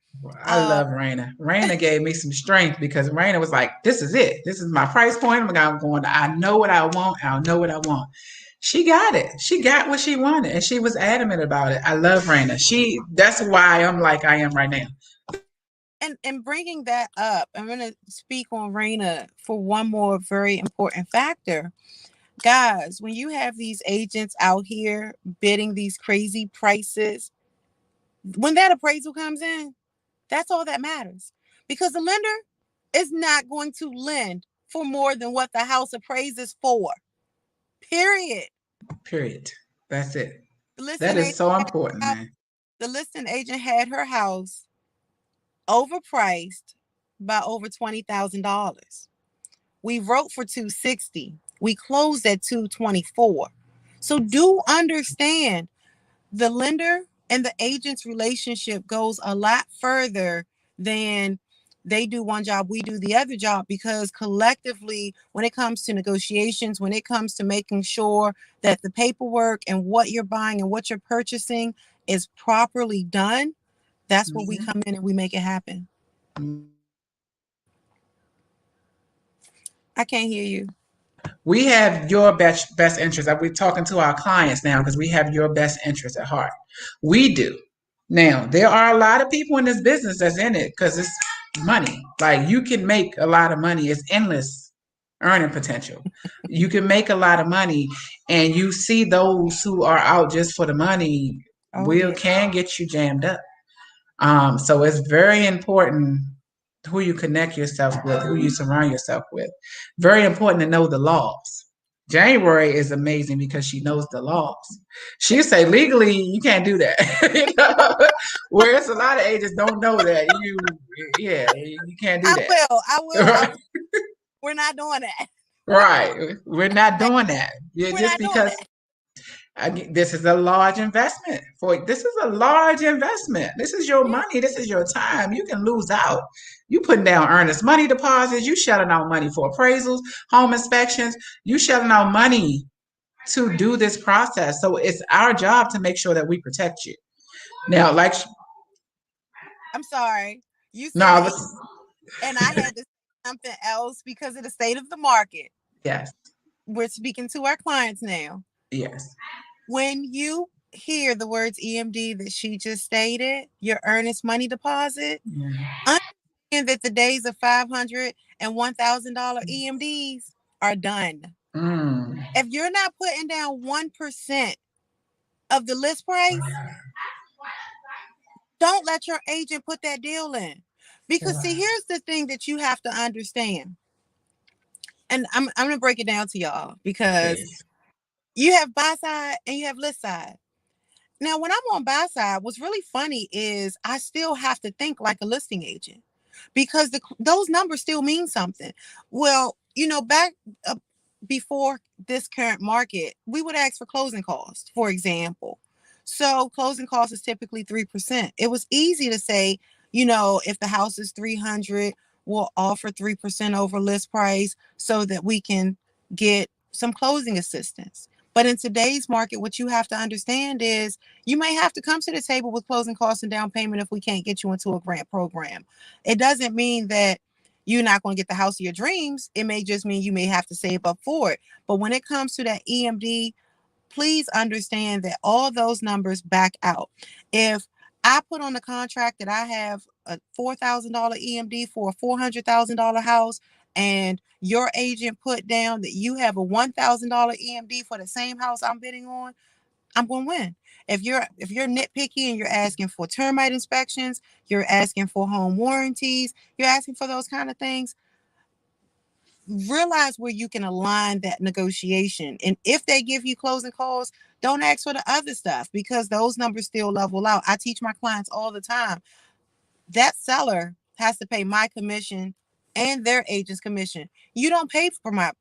I uh, love Raina. Raina gave me some strength because Raina was like, "This is it. This is my price point. I'm going. I know what I want. I know what I want." She got it. She got what she wanted, and she was adamant about it. I love Raina. That's why I'm like I am right now. and bringing that up, I'm going to speak on Raina for one more very important factor. Guys, when you have these agents out here bidding these crazy prices, when that appraisal comes in, that's all that matters. Because the lender is not going to lend for more than what the house appraises for. Period. Period. That's it. The That listing is agent so had important, her house, man. the listing agent had her house overpriced by over $20,000. We wrote for 260. We closed at 224. So do understand the lender and the agent's relationship goes a lot further than they do one job, we do the other job, because collectively, when it comes to negotiations, when it comes to making sure that the paperwork and what you're buying and what you're purchasing is properly done, that's where we come in and we make it happen. I can't hear you. We have your best interest. We're talking to our clients now because we have your best interest at heart. We do. Now, there are a lot of people in this business that's in it because it's money. Like you can make a lot of money. It's endless earning potential. You can make a lot of money, and you see those who are out just for the money Oh, yeah. can get you jammed up. So it's very important who you connect yourself with, who you surround yourself with. Very important to know the laws. January is amazing because she knows the laws. She say legally you can't do that. You know? Whereas a lot of agents don't know that. Yeah, you can't do I that. will. I will. I will. We're not doing that. Right. We're not doing that. Yeah, We're just not doing because that. this is a large investment for this is a large investment. This is your Yeah. money. This is your time. You can lose out. You putting down earnest money deposits. You shelling out money for appraisals, home inspections. You shelling out money to do this process. So it's our job to make sure that we protect you. Now, like I'm sorry. You no, said I it, was and I had to say something else because of the state of the market. yes, We're speaking to our clients now. yes, When you hear the words EMD that she just stated, your earnest money deposit, yeah. understand that the days of $500 and $1,000 EMDs are done. Mm, If you're not putting down 1% of the list price, don't let your agent put that deal in. Because see, here's the thing that you have to understand. And I'm gonna break it down to y'all because please. you have buy side and you have list side. Now, when I'm on buy side, what's really funny is I still have to think like a listing agent because those numbers still mean something. Well, back before this current market, we would ask for closing costs, for example. So closing costs is typically 3%. It was easy to say, if the house is 300, we'll offer 3% over list price so that we can get some closing assistance. But in today's market, what you have to understand is you may have to come to the table with closing costs and down payment if we can't get you into a grant program. It doesn't mean that you're not going to get the house of your dreams. It may just mean you may have to save up for it. But when it comes to that EMD, please understand that all those numbers back out. If I put on the contract that I have a $4,000 EMD for a $400,000 house, and your agent put down that you have a $1,000 EMD for the same house I'm bidding on, I'm going to win. If you're nitpicky and you're asking for termite inspections, you're asking for home warranties, you're asking for those kind of things, realize where you can align that negotiation. And if they give you closing calls, don't ask for the other stuff because those numbers still level out. I teach my clients all the time. That seller has to pay my commission and their agent's commission. You don't pay for my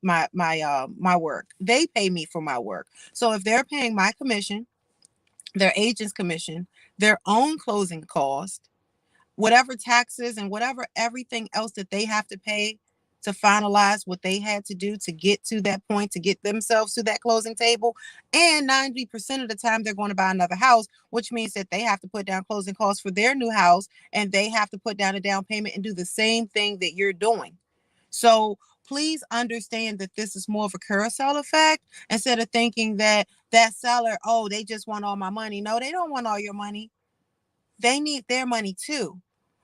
work. They pay me for my work. So if they're paying my commission, their agent's commission, their own closing cost, whatever taxes and whatever everything else that they have to pay to finalize what they had to do to get to that point, to get themselves to that closing table. And 90% of the time, they're going to buy another house, which means that they have to put down closing costs for their new house and they have to put down a down payment and do the same thing that you're doing. So please understand that this is more of a carousel effect instead of thinking that that seller, oh, they just want all my money. No, they don't want all your money. They need their money too.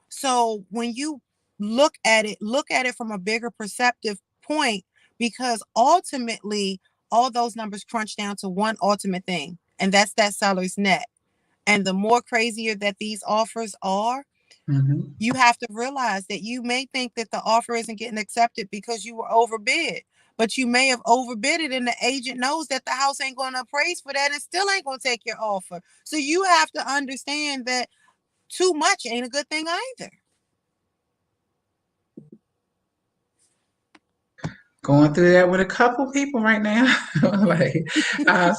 So when you look at it from a bigger perceptive point, because ultimately all those numbers crunch down to one ultimate thing, and that's that seller's net. And the more crazier that these offers are, Hmm. you have to realize that you may think that the offer isn't getting accepted because you were overbid, but you may have overbid it and the agent knows that the house ain't going to appraise for that and still ain't going to take your offer. So you have to understand that too much ain't a good thing either. Going through that with a couple people right now. Like,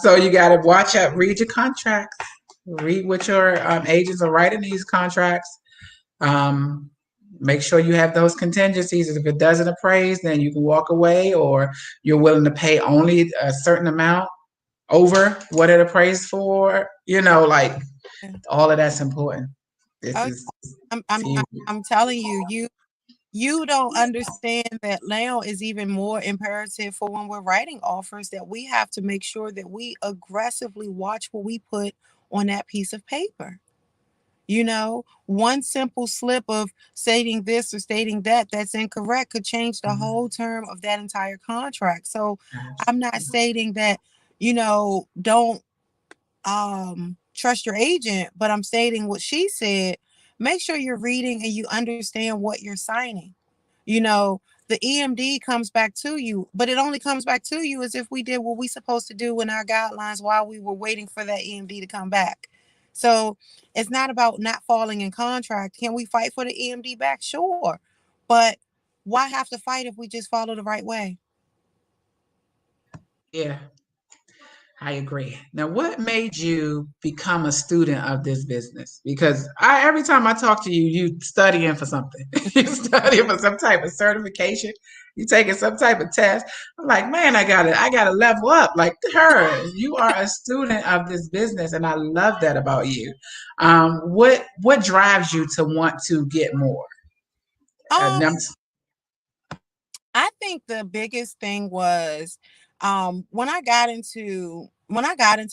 so you got to watch out, read your contracts, read what your agents are writing these contracts. Um, Make sure you have those contingencies. If it doesn't appraise, then you can walk away, or you're willing to pay only a certain amount over what it appraised for. Like all of that's important. This Oh, is I'm I'm huge. I'm telling you, you don't understand that now is even more imperative for when we're writing offers, that we have to make sure that we aggressively watch what we put on that piece of paper. One simple slip of stating this or stating that that's incorrect could change the Mhm. whole term of that entire contract. So I'm not stating that, don't trust your agent, but I'm stating what she said. Make sure you're reading and you understand what you're signing. you know the EMD comes back to you, but it only comes back to you as if we did what we supposed to do in our guidelines while we were waiting for that EMD to come back. So it's not about not falling in contract. Can we fight for the EMD back? Sure, but why have to fight if we just follow the right way? Yeah, I agree. Now, what made you become a student of this business? Because every time I talk to you, you studying for something. You studying for some type of certification. You taking some type of test. I'm like, man, I gotta level up. Like her, you are a student of this business, and I love that about you. What drives you to want to get more? Um, Num- I think the biggest thing was when I got into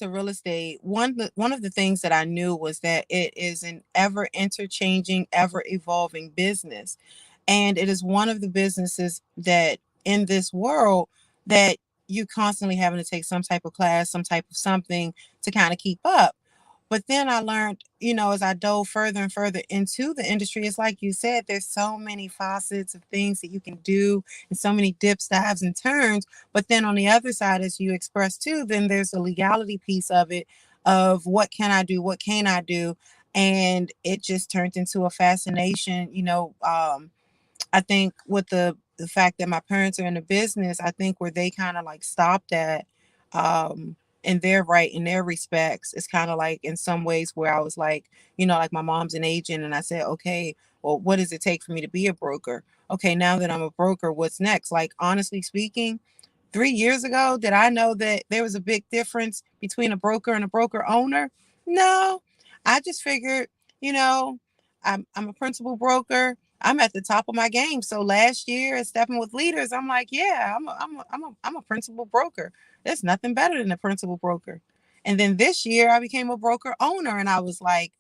real estate, one of the things that I knew was that it is an ever interchanging, ever evolving business. And it is one of the businesses that in this world that you constantly having to take some type of class, some type of something to kind of keep up. But then I learned, as I dove further and further into the industry, it's like you said, there's so many facets of things that you can do and so many dips, dives, and turns. But then on the other side, as you expressed too, then there's the legality piece of it, of what can I do, what can't I do? And it just turned into a fascination. I think with the fact that my parents are in the business, I think where they kind of like stopped at, in their right, in their respects, it's kind of like in some ways where I was like, like my mom's an agent, and I said, okay, well, what does it take for me to be a broker? Okay, now that I'm a broker, what's next? Like, honestly speaking, 3 years ago, did I know that there was a big difference between a broker and a broker owner? No, I just figured, you know, I'm a principal broker. I'm at the top of my game. So last year, at Stepping with Leaders, I'm like, yeah, I'm a principal broker. There's nothing better than a principal broker. And then this year, I became a broker owner, and I was like,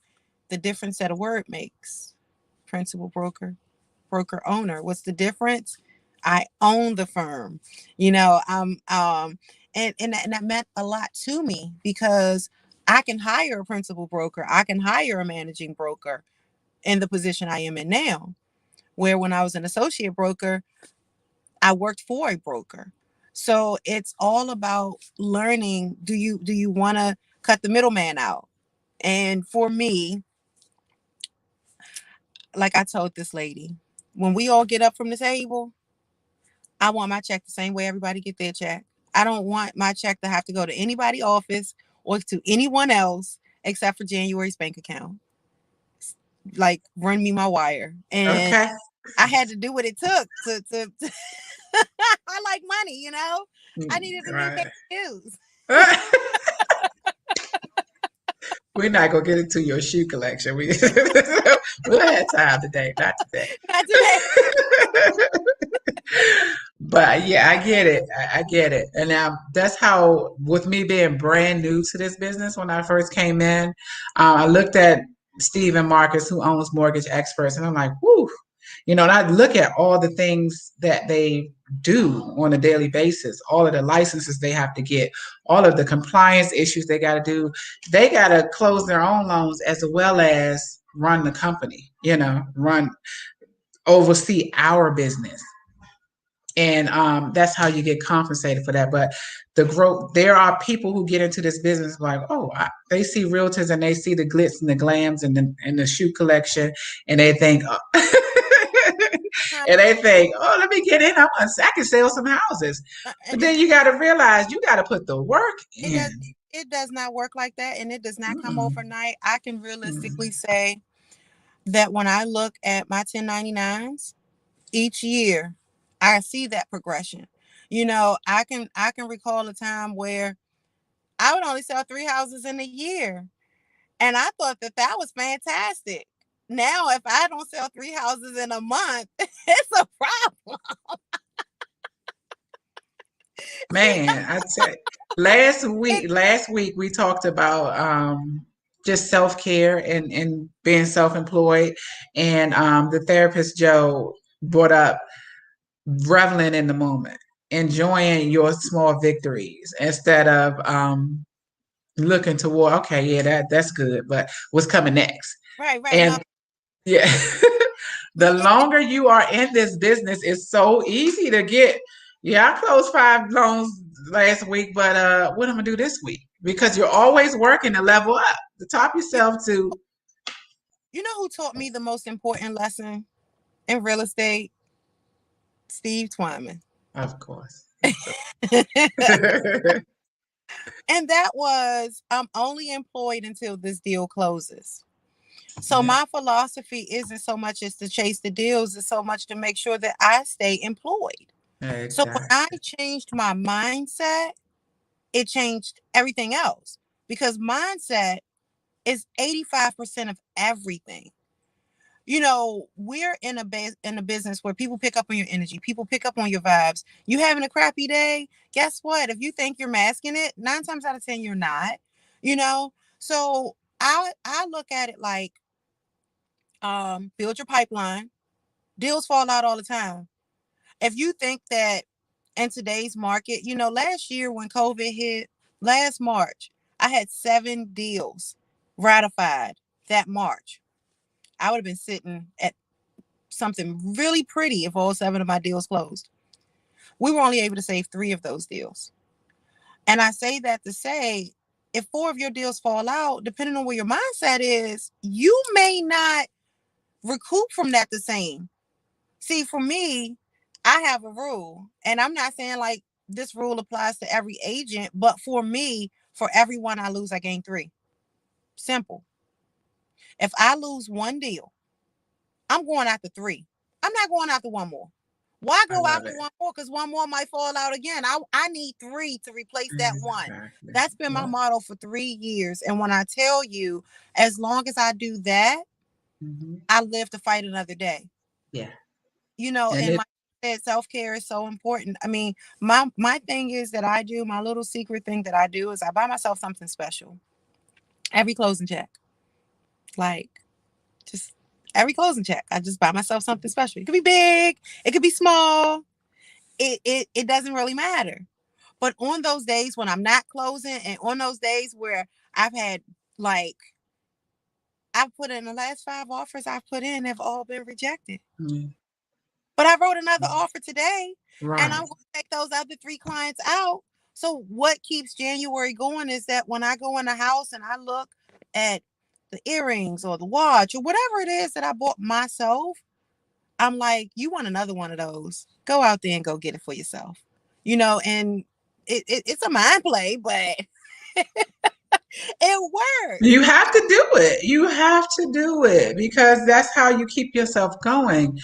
the difference that a word makes. Principal broker, broker owner. What's the difference? I own the firm. And that meant a lot to me because I can hire a principal broker. I can hire a managing broker in the position I am in now. Where when I was an associate broker, I worked for a broker. So it's all about learning. Do you want to cut the middleman out? And for me, like I told this lady, when we all get up from the table, I want my check the same way everybody get their check. I don't want my check to have to go to anybody's office or to anyone else except for January's bank account. Like run me my wire. And okay. I had to do what it took to I like money, you know. I needed a new pair Right. of shoes. We're not gonna get into your shoe collection. We'll have time today, not today. Not today. But yeah, I get it. I get it. And now that's how, with me being brand new to this business, when I first came in, I looked at Steve and Marcus, who owns Mortgage Experts, and I'm like, whoo, and I look at all the things that they do on a daily basis, all of the licenses they have to get, all of the compliance issues they got to do. They got to close their own loans as well as run the company, oversee our business. And that's how you get compensated for that. But the growth, there are people who get into this business like, oh, they see realtors and they see the glitz and the glams and the shoe collection, and they think, and they think, oh, let me get in. I can sell some houses. But And then you got to realize you got to put the work it does in. it does not work like that, and it does not come Mm-mm, overnight. I can mm-mm. realistically say that when I look at my 1099s each year, I see that progression. I can recall a time where I would only sell 3 houses in a year, and I thought that that was fantastic. Now, if I don't sell 3 houses in a month, it's a problem. Man, I tell you, It, last week we talked about just self-care and being self-employed, and the therapist Joe brought up reveling in the moment, enjoying your small victories instead of looking toward, okay, yeah, that's good, but what's coming next? right, right. No, And yeah, we the longer you are in this business, it's so easy to get. Yeah, I closed 5 loans last week, but what am I gonna do this week? Because you're always working to level up, to top you, yourself to. you know who taught me the most important lesson in real estate? Steve Twyman. Of course. And that was, I'm only employed until this deal closes. So Yeah, my philosophy isn't so much as to chase the deals, it's so much to make sure that I stay employed. So when I exactly. changed my mindset, it changed everything else, because mindset is 85% of everything. We're in a business where people pick up on your energy, people pick up on your vibes. You having a crappy day? Guess what? If you think you're masking it, 9 times out of 10 you're not. You know, so I look at it like, build your pipeline. Deals fall out all the time. If you think that in today's market, last year when COVID hit, last March, I had 7 deals ratified that March. I would have been sitting at something really pretty if all 7 of my deals closed. We were only able to save 3 of those deals. And I say that to say, if 4 of your deals fall out, depending on where your mindset is, you may not recoup from that the same. See, for me, I have a rule, and I'm not saying like this rule applies to every agent, but for me, for every one I lose, I gain 3. Simple. If I lose 1 deal, I'm going after 3. I'm not going after one more. Why I go love after it. one more? Because one more might fall out again. I need 3 to replace that one. Exactly. That's been my Yeah. motto for 3 years. And when I tell you, as long as I do that, Hmm. I live to fight another day. Yeah. And And it. like I said, self-care is so important. I mean, my thing is that I do, my little secret thing that I do is I buy myself something special every closing check. Like, just every closing check, I just buy myself something special. It could be big, it could be small. It doesn't really matter. But on those days when I'm not closing, and on those days where I've had, like, I've put in the last 5 offers I've put in have all been rejected. Mm, But I wrote another offer today, and I'm right. going to take those other 3 clients out. So what keeps January going is that when I go in the house and I look at the earrings or the watch or whatever it is that I bought myself, I'm like, you want another one of those? Go out there and go get it for yourself. And it's a mind play, but it You works. have to do it. You have to do it because that's how you keep yourself going.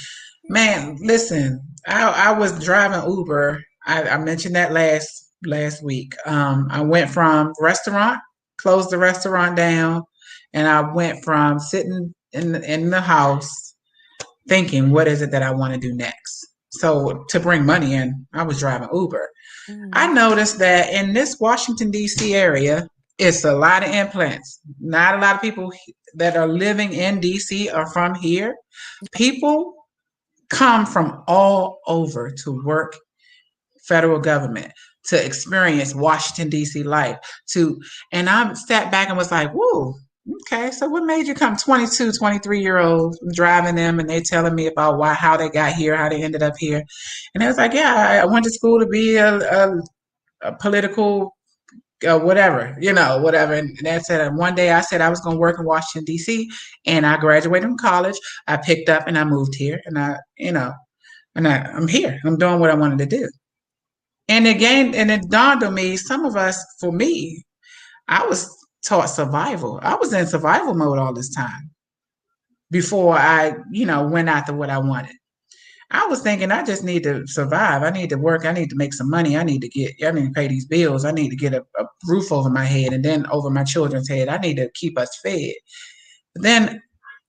Man, listen, I was driving Uber. I mentioned that last week. I went from restaurant, closed the restaurant down, and I went from sitting in the house thinking, what is it that I want to do next? So to bring money in, I was driving Uber. I Mm-hmm. noticed that in this Washington D.C. area, it's a lot of implants. Not a lot of people that are living in D.C. are from here. People come from all over to work federal government, to experience Washington D.C. life, to and I sat back and was like, whoa, okay, so what made you come? 22, 23-year olds driving them, and they telling me about why, how they got here, how they ended up here. And I was like, yeah, I went to school to be a political whatever, whatever. And that's it. And one day I said I was going to work in Washington, D.C., and I graduated from college. I picked up and I moved here, and I'm here. I'm doing what I wanted to do. And again, and it dawned on me, some of us, for me, I was taught survival. I was in survival mode all this time before I, went after what I wanted. I was thinking I just need to survive. I need to work. I need to make some money. I need to pay these bills. I need to get a roof over my head and then over my children's head. I need to keep us fed. But then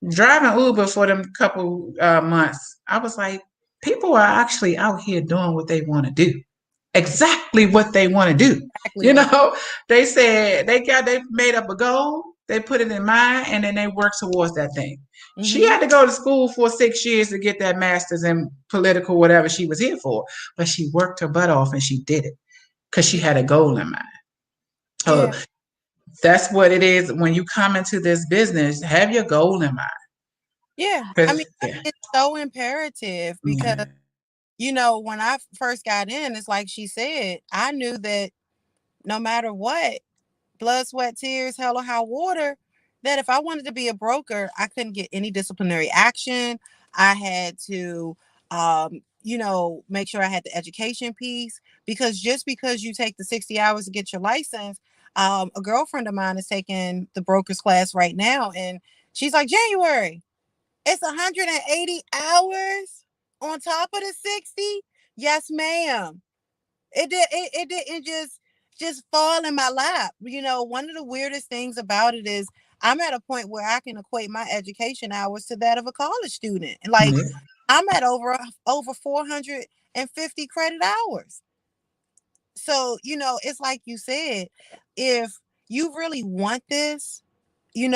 driving Uber for them couple months, I was like, people are actually out here doing what they want to do, exactly what they want to do. Exactly You what. know, they said they made up a goal, they put it in mind, and then they work towards that thing. She Mm-hmm. had to go to school for 6 years to get that master's in political whatever she was here for, but she worked her butt off and she did it because she had a goal in mind. So Yeah. that's what it is when you come into this business. Have your goal in mind. Yeah. I 'Cause- mean, yeah, it's so imperative because, yeah. when I first got in, it's like she said, I knew that no matter what, blood, sweat, tears, hell or high water, that if I wanted to be a broker, I couldn't get any disciplinary action. I had to, make sure I had the education piece because just because you take the 60 hours to get your license, a girlfriend of mine is taking the broker's class right now. And she's like, January, it's 180 hours on top of the 60. Yes, ma'am. It didn't just fall in my lap. One of the weirdest things about it is I'm at a point where I can equate my education hours to that of a college student. And like Yeah. I'm at over 450 credit hours. So, it's like you said, if you really want this, you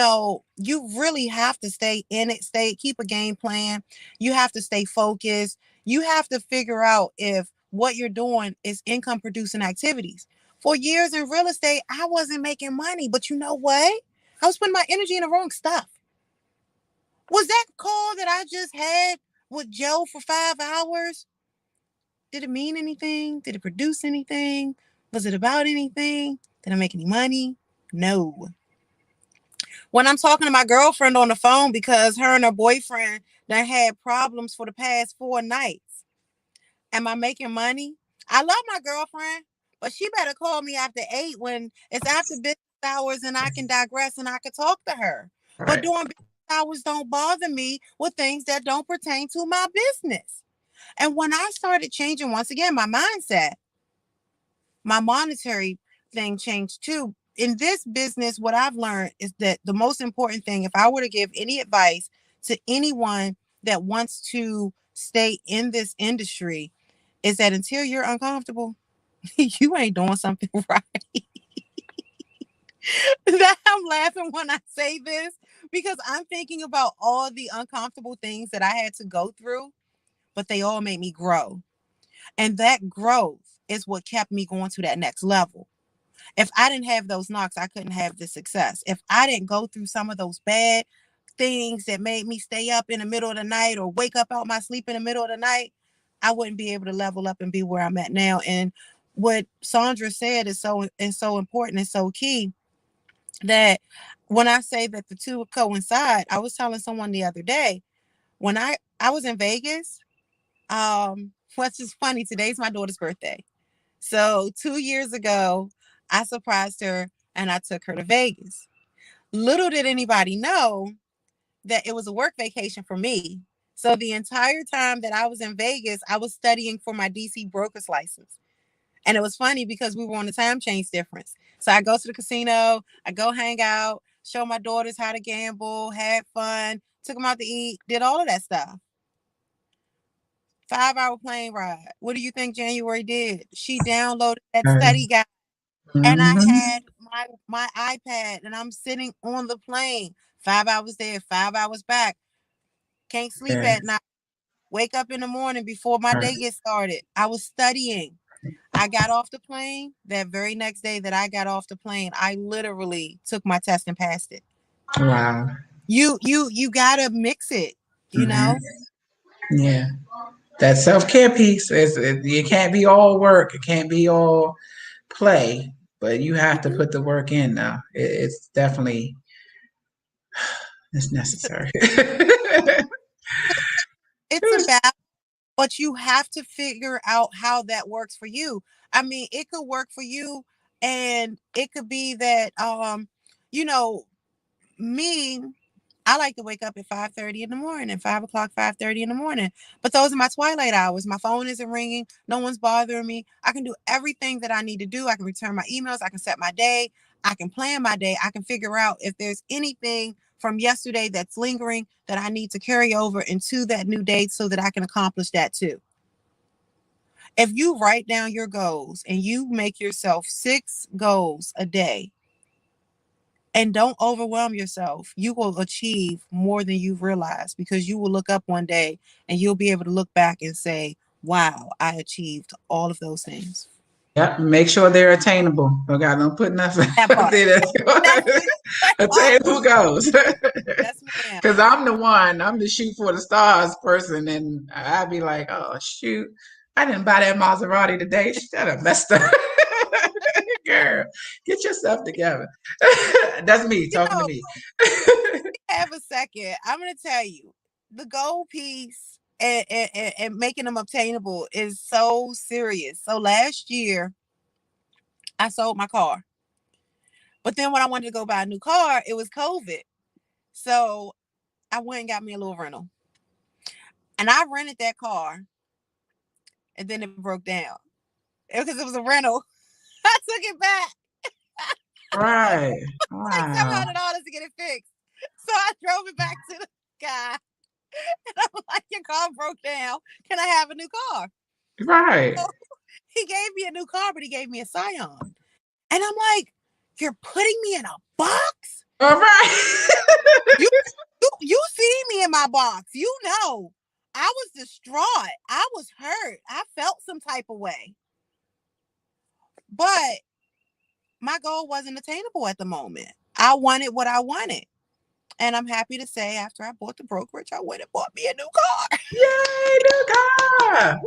really have to stay in it, keep a game plan. You have to stay focused. You have to figure out if what you're doing is income producing activities. For years in real estate, I wasn't making money, but you know what? I was putting my energy in the wrong stuff. Was that call that I just had with Joe for 5 hours? Did it mean anything? Did it produce anything? Was it about anything? Did I make any money? No. When I'm talking to my girlfriend on the phone because her and her boyfriend done had problems for the past 4 nights. Am I making money? I love my girlfriend, but she better call me after 8 when it's after business hours and I can digress and I can talk to her. But Right. during business hours don't bother me with things that don't pertain to my business. And when I started changing once again my mindset, my monetary thing changed too. In this business, what I've learned is that the most important thing, if I were to give any advice to anyone that wants to stay in this industry, is that until you're uncomfortable, you ain't doing something right. That I'm laughing when I say this because I'm thinking about all the uncomfortable things that I had to go through, but they all made me grow. And that growth is what kept me going to that next level. If I didn't have those knocks, I couldn't have the success. If I didn't go through some of those bad things that made me stay up in the middle of the night or wake up out my sleep in the middle of the night, I wouldn't be able to level up and be where I'm at now. And what Sandra said is so important and so key that when I say that the two coincide, I was telling someone the other day when I was in Vegas. What's just funny, today's my daughter's birthday. So 2 years ago, I surprised her and I took her to Vegas. Little did anybody know that it was a work vacation for me. So the entire time that I was in Vegas, I was studying for my DC broker's license. And it was funny because we were on the time change difference. So I go to the casino, I go hang out, show my daughters how to gamble, had fun, took them out to eat, did all of that stuff. 5 hour plane ride. What do you think January did? She downloaded that study guide, and I Mm-hmm. had my iPad, and I'm sitting on the plane. 5 hours there, 5 hours back. Can't sleep Yeah. at night. Wake up in the morning before my Right. day gets started. I was studying. I got off the plane that very next day that I got off the plane. I literally took my test and passed it. Wow. You gotta mix it, you Hmm. know? Yeah. That self-care piece is it can't be all work. It can't be all play, but you have to Mhm. put the work in now. It's definitely it's necessary. It's about, but you have to figure out how that works for you. I mean, it could work for you, and it could be that you know, me, I like to wake up at 5:30 in the morning, 5 o'clock, 5:30 in the morning. But those are my twilight hours. My phone isn't ringing. No one's bothering me. I can do everything that I need to do. I can return my emails. I can set my day. I can plan my day. I can figure out if there's anything from yesterday that's lingering that I need to carry over into that new day so that I can accomplish that too. If you write down your goals and you make yourself 6 goals a day, and don't overwhelm yourself. You will achieve more than you realize because you will look up one day and you'll be able to look back and say, wow, I achieved all of those things. Yep, make sure they're attainable. Okay, don't put nothing That out part. there That's that's that part. attainable goals. Yes, ma'am. Because I'm the one, I'm the shoot for the stars person, and I'd be like, oh shoot, I didn't buy that Maserati today. Shut up, messed up. Girl, get yourself together. That's me You talking to know, me. have a second. I'm going to tell you the goal piece and making them obtainable is so serious. So last year, I sold my car. But then when I wanted to go buy a new car, it was COVID. So I went and got me a little rental. And I rented that car and then it broke down because it was a rental. I took it back. Right. Like Wow. $700 to get it fixed. So I drove it back to the guy and I'm like, your car broke down. Can I have a new car? Right. So he gave me a new car, but he gave me a Scion. And I'm like, you're putting me in a box? All right. You you see me in my box. You know. I was distraught. I was hurt. I felt some type of way. But my goal wasn't attainable at the moment. I wanted what I wanted. And I'm happy to say, after I bought the brokerage, I went and bought me a new car. Yay, new car.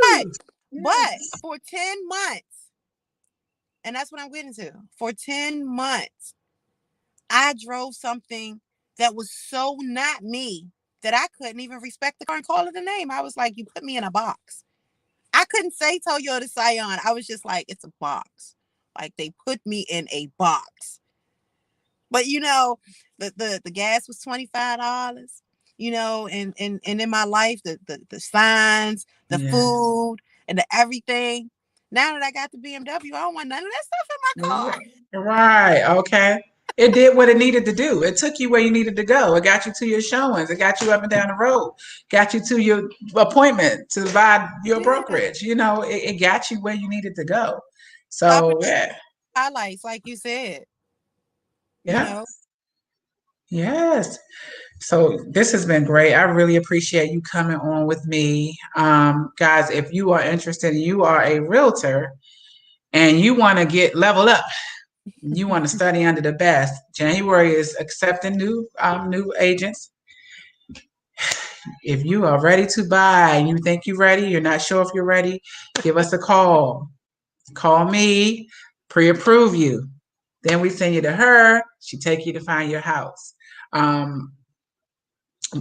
but, Woo. but Yes. for 10 months, and that's what I'm getting to, for 10 months, I drove something that was so not me that I couldn't even respect the car and call it a name. I was like, you put me in a box. I couldn't say Toyota Scion. I was just like, it's a box. Like they put me in a box. But the gas was $25. And in my life, the signs, the Yeah. food, and the everything. Now that I got the BMW, I don't want none of that stuff in my car. Right. Okay. It did what it needed to do. It took you where you needed to go. It got you to your showings. It got you up and down the road. Got you to your appointment to buy your Yeah. brokerage. It got you where you needed to go. Stopping So yeah. highlights, like you said, you Yeah. know. Yes. So this has been great. I really appreciate you coming on with me. Guys, if you are interested, you are a realtor and you want to get level up. You want to study under the best. January is accepting new agents. If you are ready to buy and you think you're ready, you're not sure if you're ready, give us a call. Call me, pre-approve you. Then we send you to her. She take you to find your house. Um,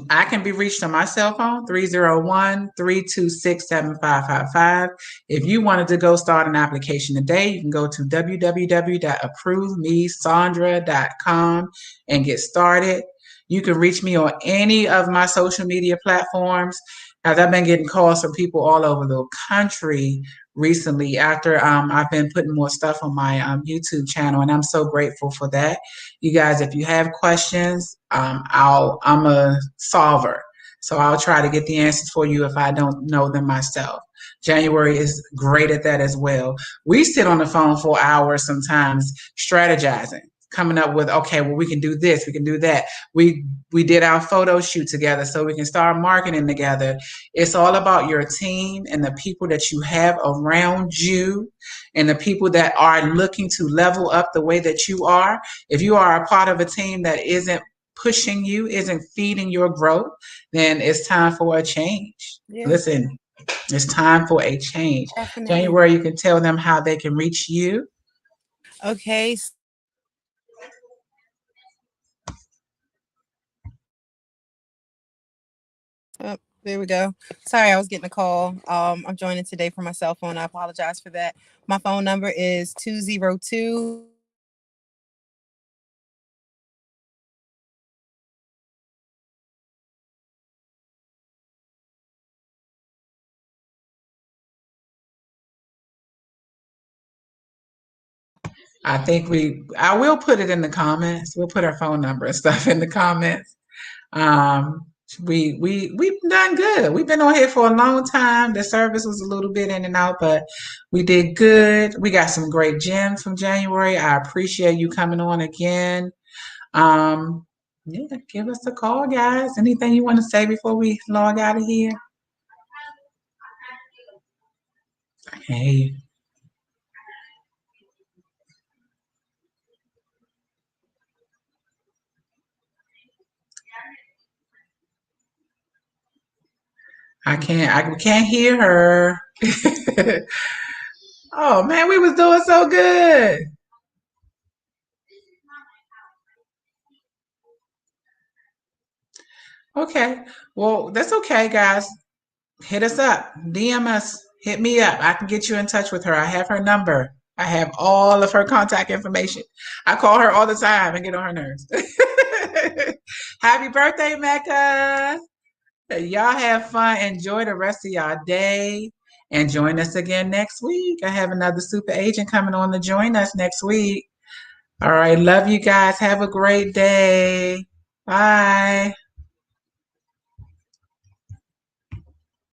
I can be reached on my cell phone, 301-326-7555. If you wanted to go start an application today, you can go to www.approvemesandra.com and get started. You can reach me on any of my social media platforms, as I've been getting calls from people all over the country recently after I've been putting more stuff on my YouTube channel, and I'm so grateful for that. You guys, if you have questions, I'm a solver, so I'll try to get the answers for you if I don't know them myself. January is great at that as well. We sit on the phone for hours sometimes strategizing, coming up with, okay, well, we can do this, we can do that. We did our photo shoot together so we can start marketing together. It's all about your team and the people that you have around you and the people that are looking to level up the way that you are. If you are a part of a team that isn't pushing you, isn't feeding your growth, then it's time for a change. Yeah, Listen, it's time for a change. definitely. January, you can tell them how they can reach you. Okay. Oh, there we go. Sorry, I was getting a call. I'm joining today from my cell phone. I apologize for that. My phone number is 202. I will put it in the comments. We'll put our phone number and stuff in the comments. Um, we've done good. We've been on here for a long time. The service was a little bit in and out, but we did good. We got some great gems from January. I appreciate you coming on again. Um, yeah, give us a call, guys. Anything you want to say before we log out of here? Hey, I can't hear her. Oh man, we was doing so good. Okay. Well, that's okay, guys. Hit us up. DM us. Hit me up. I can get you in touch with her. I have her number. I have all of her contact information. I call her all the time and get on her nerves. Happy birthday, Mecca. Y'all have fun. Enjoy the rest of y'all day. And join us again next week. I have another super agent coming on to join us next week. All right. Love you guys. Have a great day. Bye.